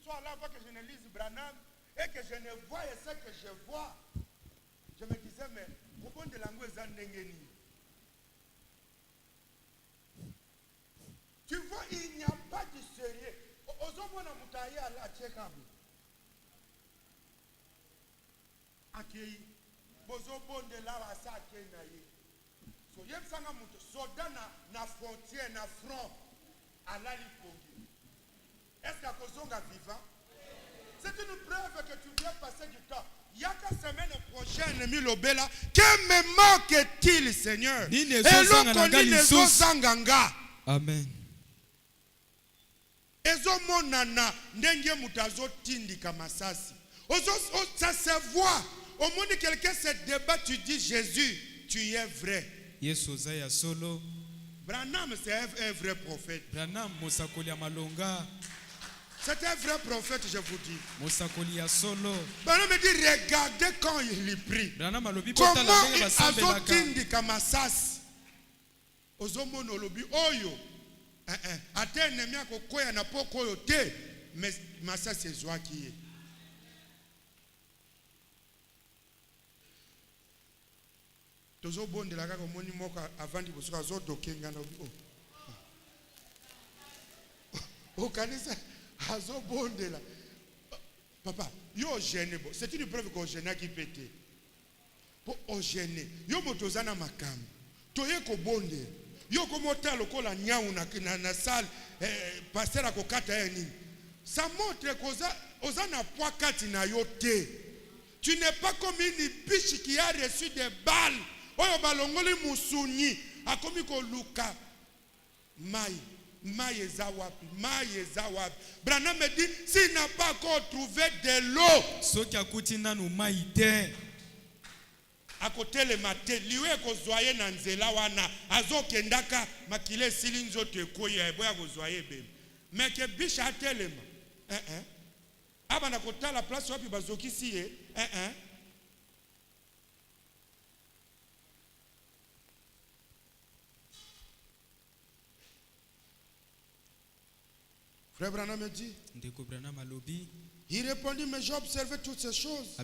sois là avant que je ne lise Branham et que je ne voie ce que je vois. Je me disais, mais pourquoi de langue est. Tu vois, il n'y a pas de sérieux. Ozomona mutaye ala chekabu. Akei. Bozo bonde la wasa akei na ye. So yem sanga muto soda na frontière na front ala lipongi. Est-ce que kozonga vivant? C'est une preuve que tu viens passer du temps. Yaka semaine prochaine milobela, que me manque-t-il, Seigneur? Et l'okoni nezo sanganga. Amen. Ezo monana ndenge mutazo tindika masasi. Ça se voit. Au monde quelqu'un se débat, tu dis Jésus, tu es vrai. Yesu zaya solo. Branham c'est un vrai prophète. Branham mosakoli malonga. C'est un vrai prophète, je vous dis. Mosakoli solo. Branham me dit regardez quand il prie. Branham alobi comment il a tindika masasi. Ozomono lobi oyo. Ate ennemi akokoya na poko oyo te, mais masasi ezwaki ye. Tozo bondela kaka moni moko avandi bosoka azodokenga na obi. O kanisa azo bondela. Papa, yo gêné bo. C'est une preuve qu'on gêne qui pété. Pour o gêné. Yo motozana makam. Toye ko bonde. Yo komota lokola nyau na salle passer à kokata eni. Ça montre qu'oza na poids kati na yo te. Tu n'es pas comme une biche qui a reçu des balles. Oyo balongoli musuni akomi ko luka mai ezawapi. Branham me dit s'il n'a pas encore trouvé de l'eau. Soki akuti nanu mai te. Akote le matin, liwe kozwaye na nzela wana, azokendaka makile sili nzoto ekoya eboya kozwaye bebe. Meke bisha atelema. Aba na kotala place wapi bazokisi ye. Frère Branham me dit. Ndeko Branham alobi. Il répondit, mais j'ai observé toutes ces choses.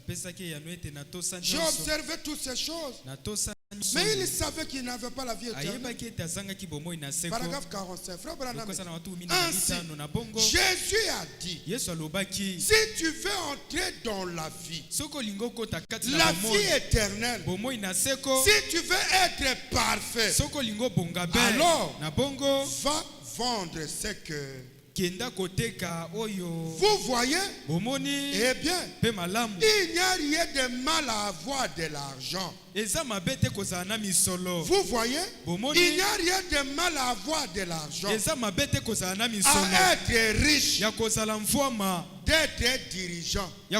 J'ai observé toutes ces choses. Mais il savait qu'il n'avait pas la vie éternelle. Paragraphe 45. Frère Branham. Ainsi, Jésus a dit, si tu veux entrer dans la vie éternelle, si tu veux être parfait, alors va vendre ce que... Vous voyez? Eh bien, il n'y a rien de mal à avoir de l'argent. Vous voyez? Il n'y a rien de mal à avoir de l'argent. À être riche, d'être dirigeant, il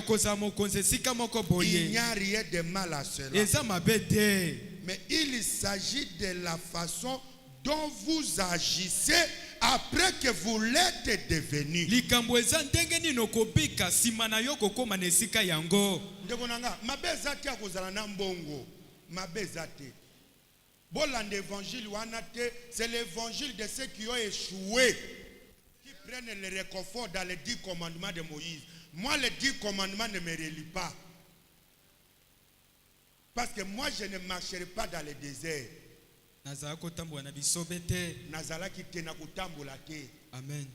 n'y a rien de mal à cela. Mais il s'agit de la façon dont vous agissez après que vous l'êtes devenu. C'est l'évangile de ceux qui ont échoué, qui prennent le réconfort dans les 10 commandements de Moïse. Moi, les 10 commandements ne me relient pas. Parce que moi, je ne marcherai pas dans le désert. Nazalaki te na kutambola te. Amen.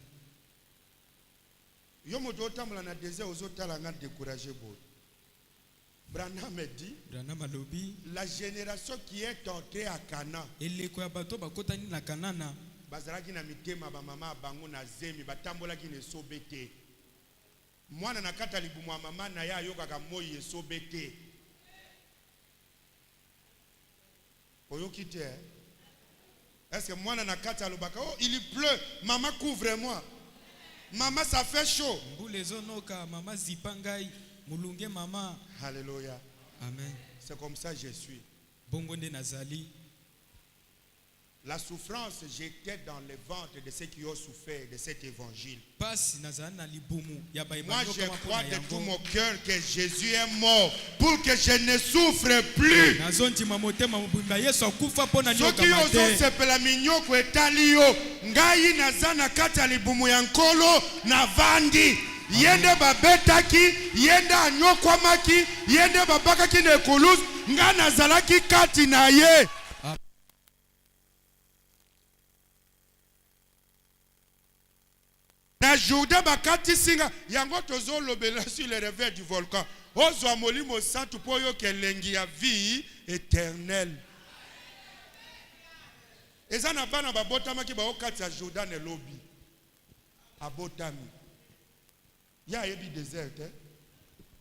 Yo moto otambola na désert ozotala nga décourager bo. Branham me dit, la génération qui est entrée à Canaan, bazalaki na mitema ba mama bango na zemi batambolaki ne sobete. Mwana na kata libumu mama na ya yokaka moyi esobete. Oyoki te. Est-ce que moi na kata lobaka oh il pleut maman couvre-moi maman ça fait chaud maman zipangai mulunge maman. Alléluia. Amen. C'est comme ça que je suis. Bongonde nazali. La souffrance j'étais dans le ventre de ceux qui ont souffert de cet évangile. Moi je crois de tout mon cœur que Jésus est mort pour que je ne souffre plus. Soki ozo sepela minyoko etali yo ngai nazana kata libumu ya nkolo na vandi yende babetaki, yende anyokwamaki, yende babakaki na ekulusu, nga nazalaki kati na ye. Na Jourdain bakati singa, yango tozo lobela sur le réveil du volcan. Ozwa molimo santu po yo kelengi ya vie éternelle. Eza na bana babotama ki baokati ya Jourdain elobi. Abotami. Ya yebi désert.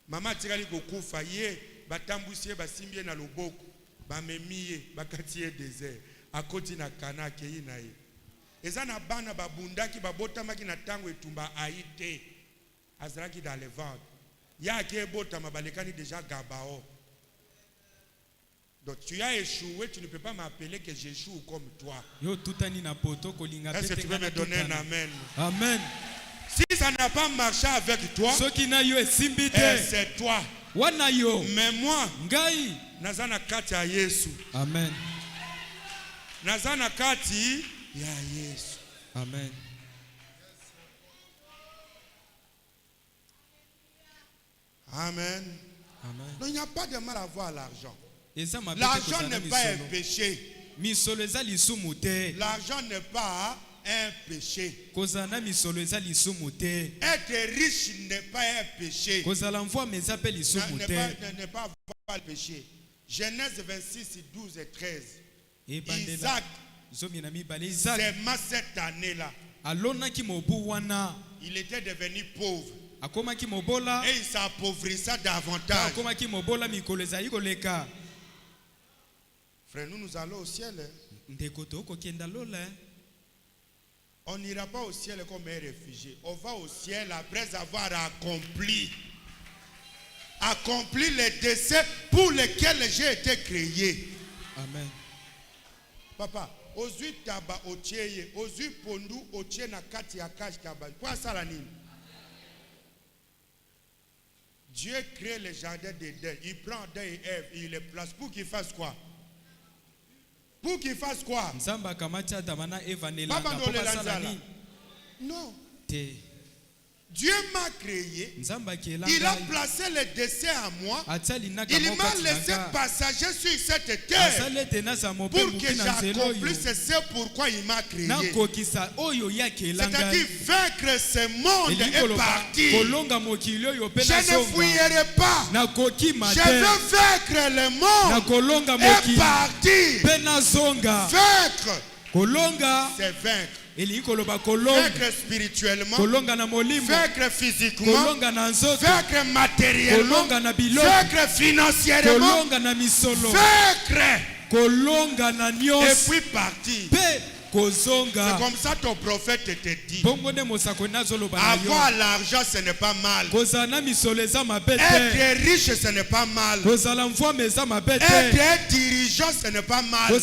Mama tikali kokufa ye batambusie basimbie na loboko. Bamemiye bakati ye désert. Akoti na kana keyi na ye. Eza na bana babundaki babotamaki na tango etumba aite. Azalaki dans le ventre. Ya ke botama balekani déjà Gabao. Donc tu as échoué, tu ne peux pas m'appeler que j'échoue comme toi. Est-ce que tu peux me donner un amen? Amen. Si ça n'a pas marché avec toi, c'est toi. Mais moi, nazana kati ya Yesu. Amen. Nazana kati ya Yesu. Amen. Amen. Amen. Donc il n'y a pas de mal à avoir l'argent. L'argent n'est pas un péché. L'argent n'est pas un péché. Être riche n'est pas un péché. N'est pas avoir le péché. Genèse 26, 12 et 13. Isaac, seulement cette année-là, il était devenu pauvre. Et il s'appauvrissa davantage. Frère, nous allons au ciel. On n'ira pas au ciel comme un réfugié. On va au ciel après avoir accompli les décès pour lesquels j'ai été créé. Amen. Papa, ozui taba otieye, ozui pondu otie na kati ya kash taba. Quoi ça la nini? Dieu crée le jardin d'Éden. Il prend Adam et Ève, il les place pour qu'ils fassent quoi? Pour qu'ils fassent quoi? Non. Dieu m'a créé. Il a placé le dessein à moi. Il m'a laissé passager sur cette terre pour que j'accomplisse ce pourquoi il m'a créé. C'est-à-dire vaincre ce monde et partir. Je ne fuirai pas. Je veux vaincre le monde et partir. Vaincre, c'est vaincre. Vaincre spirituellement, vaincre physiquement, vaincre matériellement, vaincre financièrement, vaincre et puis partir. C'est comme ça ton prophète te dit. Avoir l'argent, ce n'est pas mal. Être riche, ce n'est pas mal. Être dirigeant, ce n'est pas mal.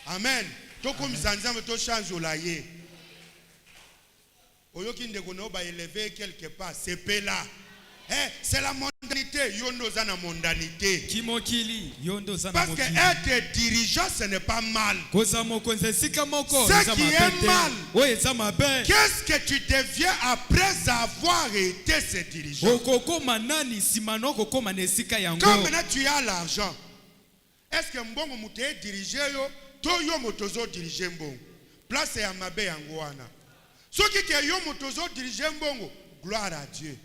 Amen. Oyoki ndeko no ba élevé quelque part, c'est là. C'est la mondanité, yondo za na mondanité. Parce que être dirigeant, ce n'est pas mal. Ce qui est mal, qu'est-ce que tu deviens après avoir été ce dirigeant? Comme maintenant tu as l'argent, est-ce que mbongo mute dirige yo, to yo motozo dirige mbongo? Place ya mabe yango wana. Ceux qui ont motozo dirigé mbongo, gloire à Dieu.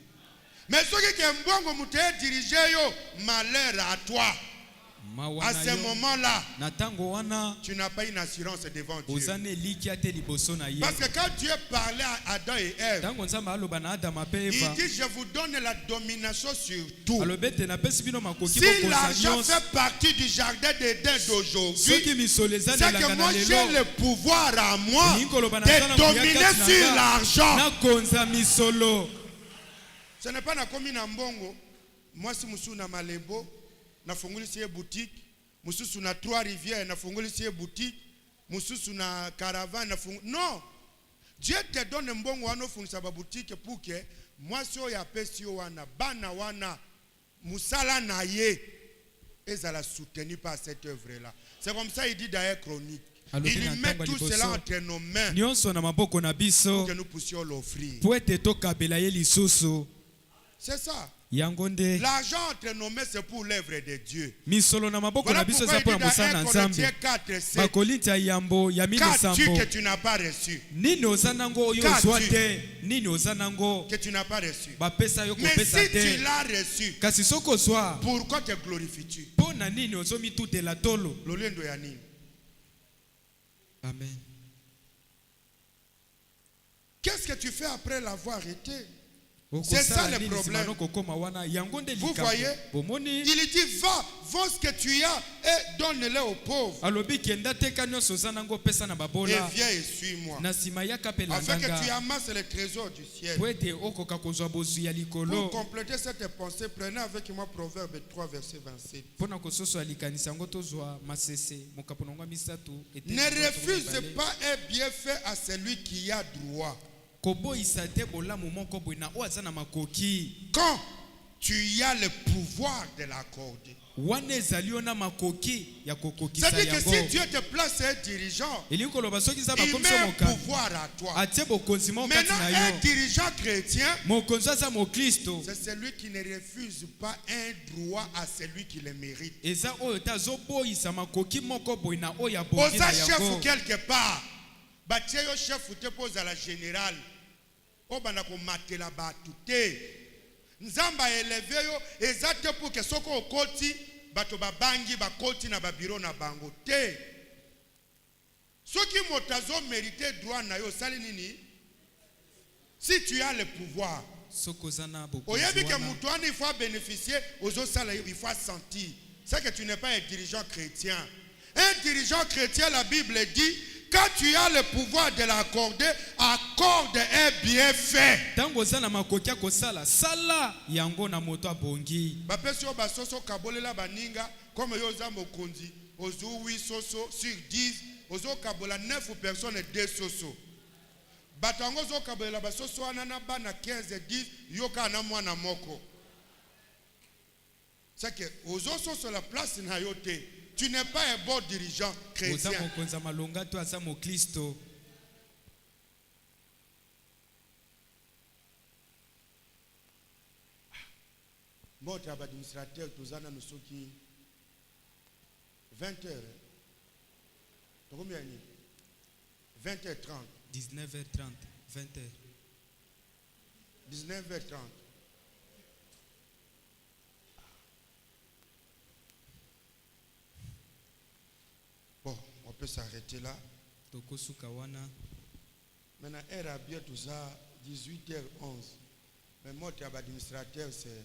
Mais ceux qui ont mbongo moute dirigé yo, malheur à toi. À ce moment-là, tu n'as pas une assurance devant Dieu. Parce que quand Dieu parlait à Adam et Ève, il dit, je vous donne la domination sur tout. Si l'argent fait partie du jardin d'Éden d'aujourd'hui, c'est que moi j'ai le pouvoir à moi de dominer sur l'argent. Ce n'est pas na komi na mbongo. Moi si musu na malebo, na fungulisi ye boutique, mususu na Trois-Rivières, na fungulisi ye boutique, mususu na caravane, na fungulisi. Non. Dieu te donne mbongo wano fungulisa ba boutique pour que moi si oya pesi wana, bana wana, musala na ye. et ça l'a soutenu par cette œuvre-là. C'est comme ça il dit d'ailleurs Chronique. Alobi Il na met ntango tout liboso. cela entre nos mains Nyonso na maboko na pour biso que nous puissions l'offrir. po ete tokabela ye lisusu. C'est ça. Yango nde L'argent entre nos mains, c'est pour l'œuvre de Dieu. misolo na maboko Voilà na biso pourquoi eza il mpo dit na dans mosala 1 na Corinthiens Nzambe. 4, c'est Bakolinti ya yambo ya qu'as-tu que minesambo. tu n'as pas reçu? Nini oza nango oyo Qu'as-tu? ozwa te? Nini oza nango Que tu n'as pas reçu. bapesa yo Mais kopesa si tu te? l'as reçu, Kasi soki ozwa pourquoi te glorifies-tu? mpo na nini ozomitutela tolo? Lolendo ya nini? Amen. Qu'est-ce que tu fais après l'avoir arrêté? C'est ça le problème. Vous voyez? Il dit, va, vends ce que tu as et donne-le aux pauvres. Et viens et suis-moi. Afin que tu amasses les trésors du ciel. Pour compléter cette pensée, prenez avec moi Proverbe 3, verset 27. Ne refuse pas un bienfait à celui qui a droit. Quand tu as le pouvoir de l'accorder. C'est-à-dire que si Dieu te place un dirigeant, il met un pouvoir à toi. Maintenant, un dirigeant chrétien, c'est celui qui ne refuse pas un droit à celui qui le mérite. Osa chef ou quelque part, bâtir chef ou te pose à la générale. Obana ko matela batu te. Nzamba eleve yo ezate pour que soko okoti bato babangi bakoti na babiro na bango te. Soki motazo mérité droit na yo sali nini? Si tu as le pouvoir. Oyebi que mutuani il faut bénéficier aux autres salariés, il faut sentir. C'est que tu n'es pas un dirigeant chrétien. Un dirigeant chrétien, la Bible dit, quand tu as le pouvoir de l'accorder, accorde un bienfait. Bapesio basoso kabolela baninga comme yoza mokonzi ozu 8 soso sur 10 ozo kabola 9 personnes 2 soso. Batango zo kabolela basoso anana bana 15 10 yoka na mwana moko. C'est que ozo soso la place na yote. Tu n'es pas un bon dirigeant chrétien. Bon, tu as administrateur, tu as 20h. Combien 20h30. 19h30, 20h. 19h30. Bon, on peut s'arrêter là. Maintenant, elle a bien tout ça, 18h11. Mais moi, tu as administrateur, c'est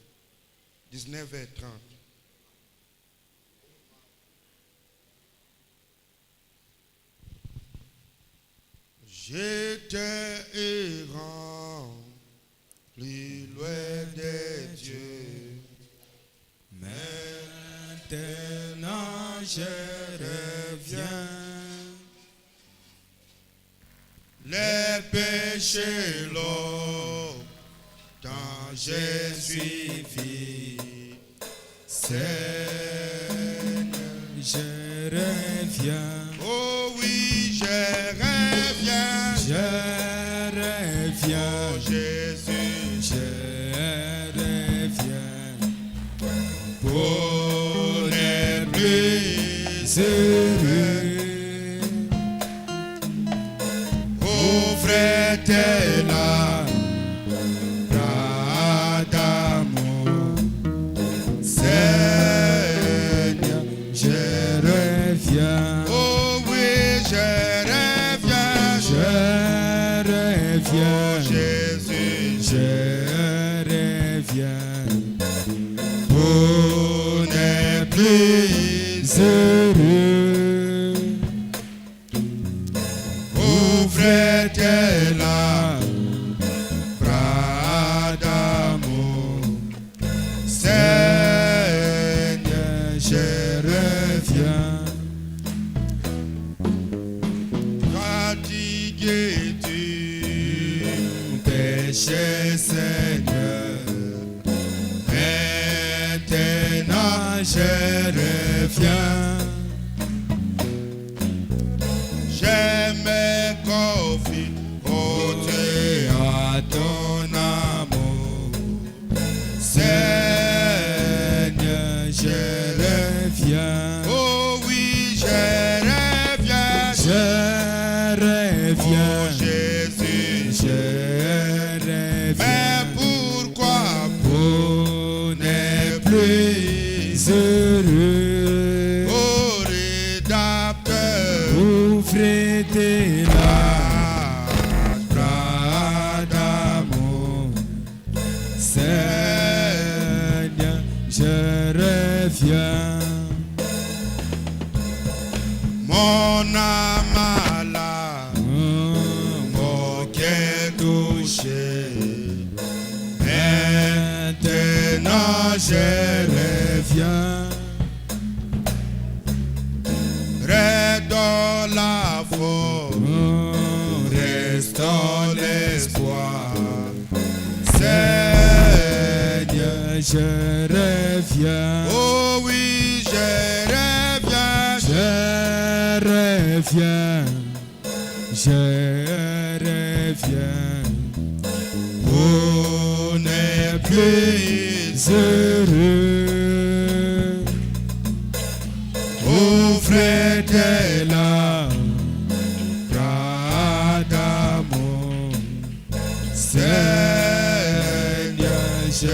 19h30. J'étais errant, plus loin de Dieu. Maintenant je reviens. Les péchés longtemps j'ai suivi. Seigneur, je reviens. Oh oui, je reviens. Je reviens. Oh Jésus, je reviens. Pour ne plus heureux. Ouvre-tes là, bras d'amour. Seigneur, je reviens. Oh oui, je reviens. Je reviens. Oh Jésus, je reviens. Pour ne plus heureux. Ouvre-tes là, bras d'amour. Seigneur, je reviens. Fatigué du péché, Seigneur. Maintenant je reviens. reviens. Je me confie à ton amour. Seigneur, je reviens. Oh oui, je reviens. Je reviens. Oh Jésus, Je reviens. mais pourquoi Pour ne plus heureux. oh rédacteur, Ouvrez tes bras d'amour. Seigneur, je reviens. mon âme malade, mon cœur touché. Maintenant je reviens. redonne la force, restaure l'espoir. Seigneur, je reviens. Oh oui, je reviens. Je reviens. Je reviens. Pour ne plus Heureux. ouvre Tes larmes. bras d'amour. Seigneur, je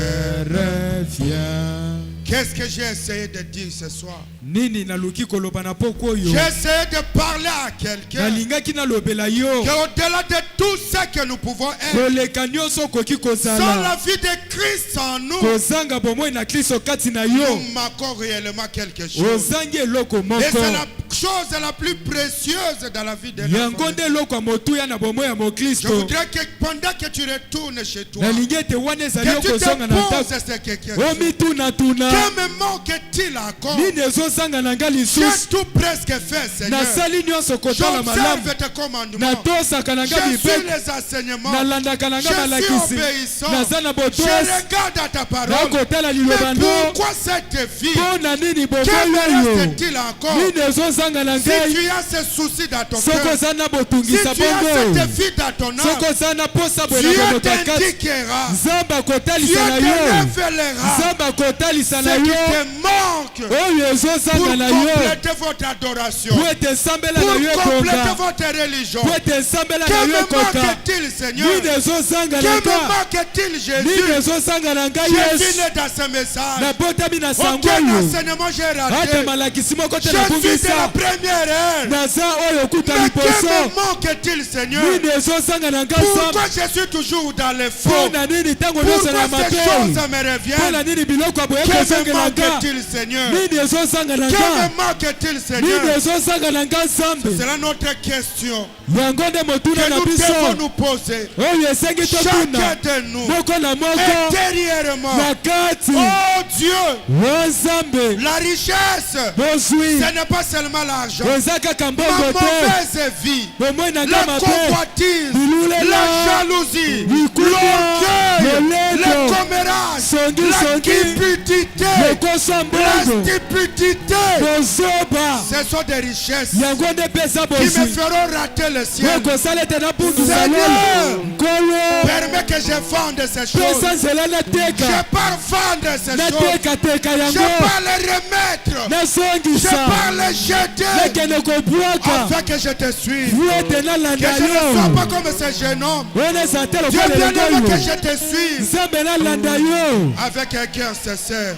reviens. Qu'est-ce que j'ai essayé de dire ce soir? Nini naluki koloba na poko yo. J'ai essayé de parler à quelqu'un Nalingaki nalobela yo. qu'au-delà de tout ce que nous pouvons être, Koleka nyonso koki sans kozala. la vie de Christ en nous, Kozanga bomoi na Kristo kati na yo. nous manquons réellement quelque chose. Ozangi eloko Et moko. c'est la chose la plus précieuse dans la vie de l'homme. Yango nde eloko ya motuya na bomoi ya Je mokristo. voudrais que pendant que tu retournes chez toi, Nalingi ete wana ezali que tu te okozonga na poses ndako. cette question. Omitunatuna. Que me manque-t-il encore? Nini ezozanga na nga J'ai lisusu. tout presque fait, Seigneur. Nasali nyonso kotala malamu. J'observe tes commandements. Natosaka na nga Je suis mibeko. les enseignements. Nalandaka na Je nga suis malakisi. obéissant. Naza na Je botosi. regarde à ta parole. Nakotala liloba Mais ndo. pourquoi cette vie? Mpo na nini Que boboyo me oyo? reste-t-il encore? Nini ezozanga na Si ngai? tu as ce souci dans ton Soko cœur, oza na si botungisa tu as bongo. cette vie dans ton âme, Soko oza na posa boye na Dieu bomoto ya kati. t'indiquera. Nzambe Dieu akotalisa na te yo. révélera Nzambe akotalisa na ce qui yo. te manque Oyo ezozanga pour na yo. compléter votre adoration, Po ete nsambela pour na yo compléter ekoka. votre religion. Po ete nsambela Que na yo me ekoka. manque-t-il, Seigneur? Nini ezozanga Que na me nga? manque-t-il, Nini Jésus? ezozanga na nga Je Yesu? finis dans ce message. Nabotami na sango Aucun oyo. enseignement j'ai Ata raté. malakisi moko te Je suis de la nabungisa. première heure. Naza oyo okuta Mais que liboso. me manque-t-il, Seigneur? Nini ezozanga na nga Pourquoi Nzambe? je suis toujours dans les Mpo faux? na nini ntango nyonso na Pourquoi ces matoi? choses me Mpo reviennent? na nini biloko ya boye Que me kozongela nga? manque-t-il, Seigneur? Nini ezozanga na Que nga? me manque-t-il, Nini Seigneur? ezozanga na nga Nzambe? C'est là notre question Yango nde motuna que na nous devons biso. nous poser. Oyo esengi totuna. Chacun de nous, Moko na moko. intérieurement. Na kati. Oh Dieu, O Nzambe. la richesse, Bozwi. ce n'est pas seulement l'argent. Eza kaka Ma mbongo te. mauvaise vie, Bomoi na nga la mabe. convoitise, Bilulela. la jalousie, Likunya. l'orgueil, Lolendo. le commérage, Songi, la songi. cupidité, Lokosa la mbongo. stupidité. Bozoba. Ce sont des richesses Yango nde pesa qui me bozwi. feront rater le ciel. Okosala ete nabundisa Seigneur. lolo. Nkolo. Permets que je vende ces choses. Pesa nzela Je nateka. pars vendre ces choses. Natekateka Je yango. pars les remettre. Je Nasongisa. pars les jeter. Nakende kobwaka. Afin que je te suive. Fu ete Que nalanda je ne sois yo. pas comme ce jeune homme. Wana eza te Dieu lokola bien-aimé, elongo que yo. je te suive. Nzambe nalanda yo. Avec un cœur sincère.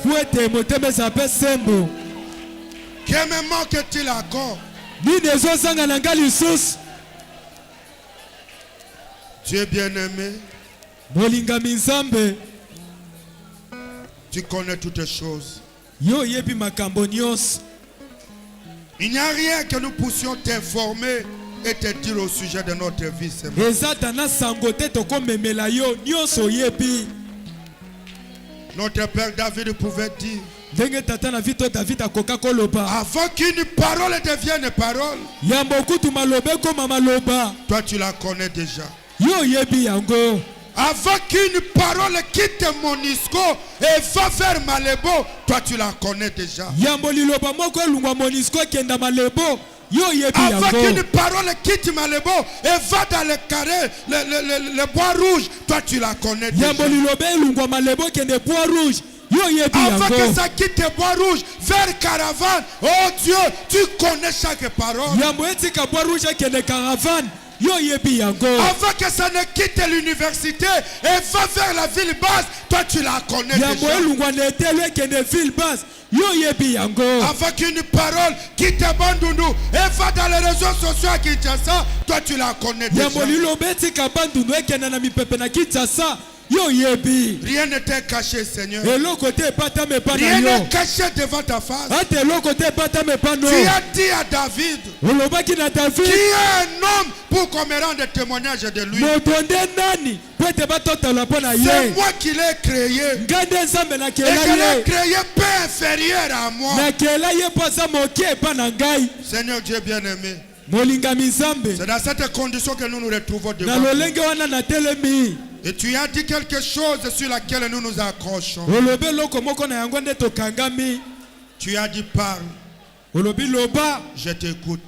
Fu ete motema eza mpe sembo. Que me manque-t-il encore? Nini ezozanga na nga lisusu? Dieu bien-aimé, Molingami Nzambe. tu connais toutes choses. Yo oyebi makambo nyonso. Il n'y a rien que nous puissions t'informer et te dire au sujet de notre vie. Seigneur. Eza tana sango te tokomemela yo nyonso oyebi. Notre père David pouvait dire, Ndenge tata na vito David akoka koloba. avant qu'une parole devienne parole, Yambo kutu maloba ekoma maloba. toi tu la connais déjà. Yo oyebi yango. Avant qu'une parole quitte Monisco et va vers Malebo, toi tu la connais déjà. Avant qu'une parole quitte Malebo et va dans le carré, le bois rouge, toi tu la connais déjà. Avant que ça quitte le bois rouge vers Caravane, oh Dieu, tu connais chaque parole. Avant que ça ne quitte l'université et va vers la ville basse, toi tu la connais déjà. Avant qu'une parole quitte Bandundu et va dans les réseaux sociaux à Kinshasa, toi tu la connais déjà. Rien ne t'est caché, Seigneur. Rien n'est caché devant ta face. Tu as dit à David, qui est un homme pour qu'on me rende témoignage de lui. C'est moi qui l'ai créé. Et je l'ai créé peu inférieur à moi. Seigneur Dieu bien-aimé, c'est dans cette condition que nous nous retrouvons devant toi. Et tu as dit quelque chose sur laquelle nous nous accrochons. Tu as dit parle. Je t'écoute.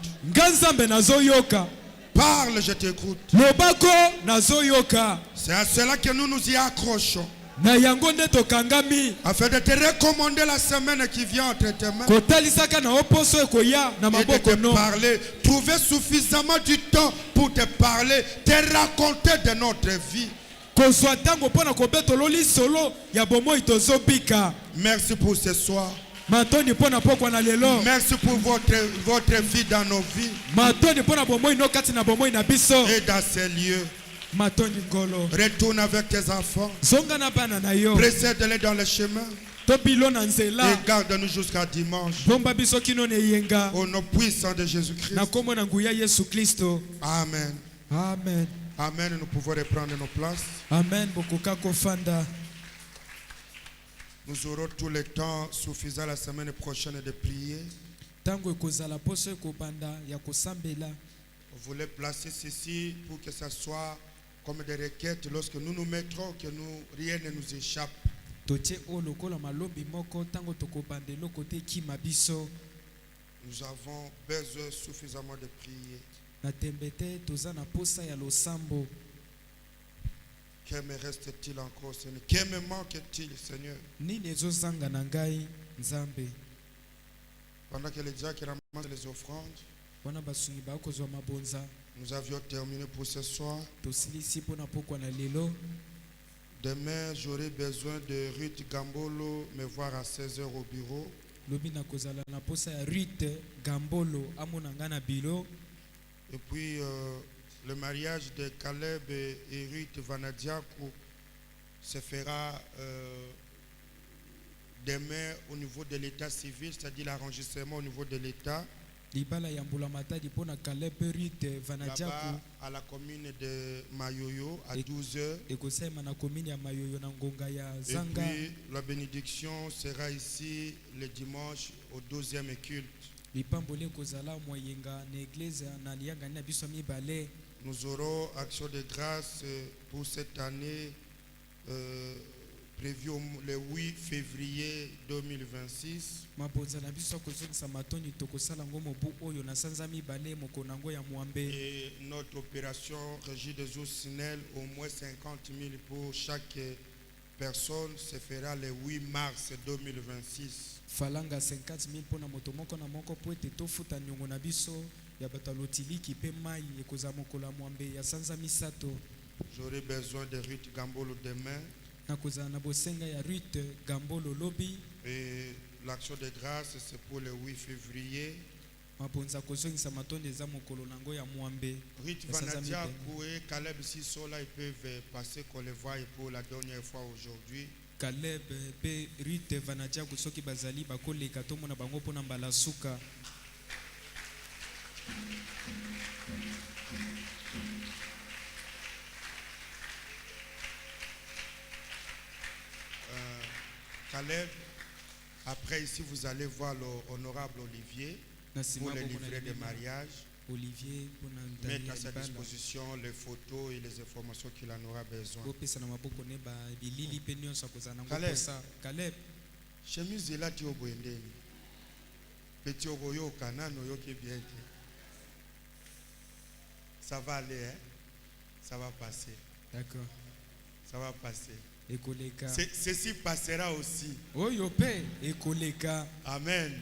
Parle, je t'écoute. C'est à cela que nous nous y accrochons. Afin de te recommander la semaine qui vient entre tes mains. Et de te parler. Trouver suffisamment du temps pour te parler, te raconter de notre vie. Merci pour ce soir. Merci pour votre vie dans nos vies. Et dans ces lieux. Retourne avec tes enfants. Précède-les dans le chemin. Et garde-nous jusqu'à dimanche. Au nom puissant de Jésus-Christ. Amen. Amen. Amen. Nous pouvons reprendre nos places. Amen. Nous aurons tout le temps suffisant la semaine prochaine de prier. Vous voulez placer ceci pour que ça soit comme des requêtes lorsque nous nous mettrons, que rien ne nous échappe. Nous avons besoin suffisamment de prier. Que me reste-t-il encore, Seigneur? Que me manque-t-il, Seigneur? Pendant que les diacres ramassent les offrandes, nous avions terminé pour ce soir. Demain, j'aurai besoin de Ruth Gambolo me voir à 16h au bureau. Et puis, le mariage de Caleb et Ruth Vanadiakou se fera demain au niveau de l'état civil, c'est-à-dire l'enregistrement au niveau de l'état. Là-bas, à la commune de Mayoyo, à 12h. Et puis, la bénédiction sera ici le dimanche au 12e culte. Nous aurons action de grâce pour cette année prévue le 8 février 2026. Et notre opération Régie des eaux Sinel, au moins 50 000 pour chaque personne, se fera le 8 mars 2026. Falanga 50 000 pour motomoko na moko po tofuta nyongo na biso ya batalotili ki pe mai ekoza mokola mwambe ya sanza misato. J'aurai besoin de Ruth Gambolo demain. Na koza na bosenga ya Ruth Gambolo lobi. Et l'action de grâce c'est pour le 8 février. Maponza kozongisa matonde za mokolo nango ya mwambe. Ruth Vanadiakou et Caleb Sisola, ils peuvent passer qu'on les voie pour la dernière fois aujourd'hui. Caleb pe Ruth Vanadiakou soki bazali bakoleka to mona bango pona mbala suka. Caleb, après ici vous allez voir l'honorable Olivier pour le livret de mariage. Olivier mpona Mettre ntali à ya sa libala disposition les photos et les informations qu'il en aura besoin. bopesa na maboko ne bilili mpe nyonso akozala nango Caleb. mposa Caleb Chemise elati obwendeni. Petit okoyoka nano yoki bien te. Ça va aller, hein? Ça va passer. d'accord Ça va passer. ekoleka Ceci passera aussi. oyo mpe ekoleka Amen.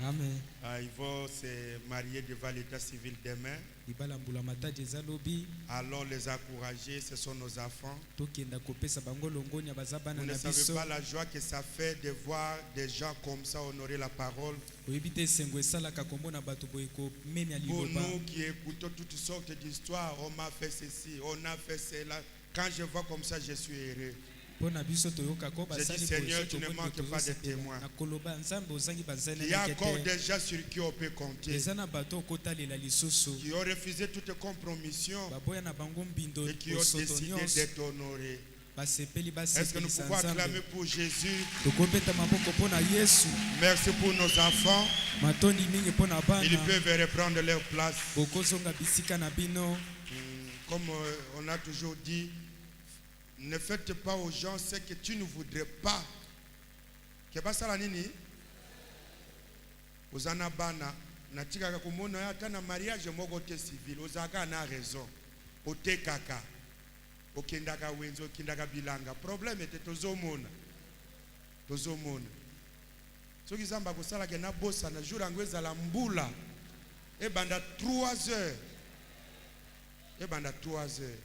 amen Ah, ils vont se marier devant l'état civil demain. libala mbula matadi eza lobi Allons les encourager, ce sont nos enfants. tokenda kopesa bango longonia baza bana Vous ne na savez biso pas la joie que ça fait de voir des gens comme ça honorer la parole. oyebi te esengo esalaka komona bato boye komemia Pour liloba nous qui écoutons toutes sortes d'histoires, on m'a fait ceci, on a fait cela. Quand je vois comme ça, je suis heureux. mpo na biso toyoka ko Je dis, Seigneur, tu ne manques pas de témoins. nakoloba nzambe ozangi Il y a encore bazali des gens sur qui on peut compter, eza na bato okotalela lisusu qui ont refusé toute compromission baboya na bango mbindo et qui ont bosoto décidé nyonso d'être honorés. basepeli Est-ce que nous basepelisa pouvons acclamer nzambe pour Jésus? tokobeta maboko mpo na yesu Merci pour nos enfants. matondi mingi mpo na Ils bana peuvent reprendre leur place. bokozonga bisika na bino Comme on a toujours dit, ne faites pas aux gens ce que tu ne voudrais pas. Que basa la nini? Ozana bana na tika kumona hata na mariage moko te civil ozaka na raison. Ote kaka. Okendaka wenzo okendaka bilanga. Problème était tozomona. Tozomona. Soki zamba kosala ke na bossa na jour angweza la mbula. E banda 3 heures. Et banda 3 heures.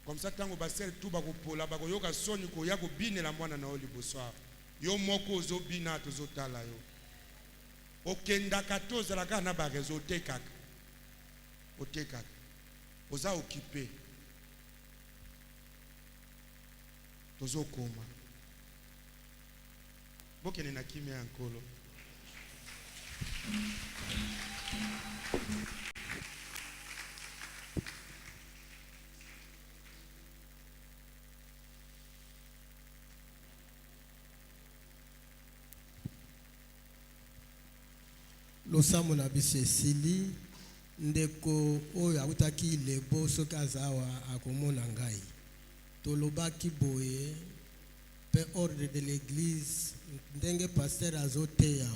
Comme ça, tango basel tout bakopola bakoyoka soni koya kobinela mwana na oli boswa. Yo moko ozo bina tozotala yo. Okendaka tozalaka na ba réseau tekaka. Otekaka. Oza occupé. Tozokoma. Bokene na kimia ankolo. losambo na biso esili ndeko oyo akutaki lebo soki azawa akomona ngai tolobaki boye mpe ordre de l'église ndenge paster azoteya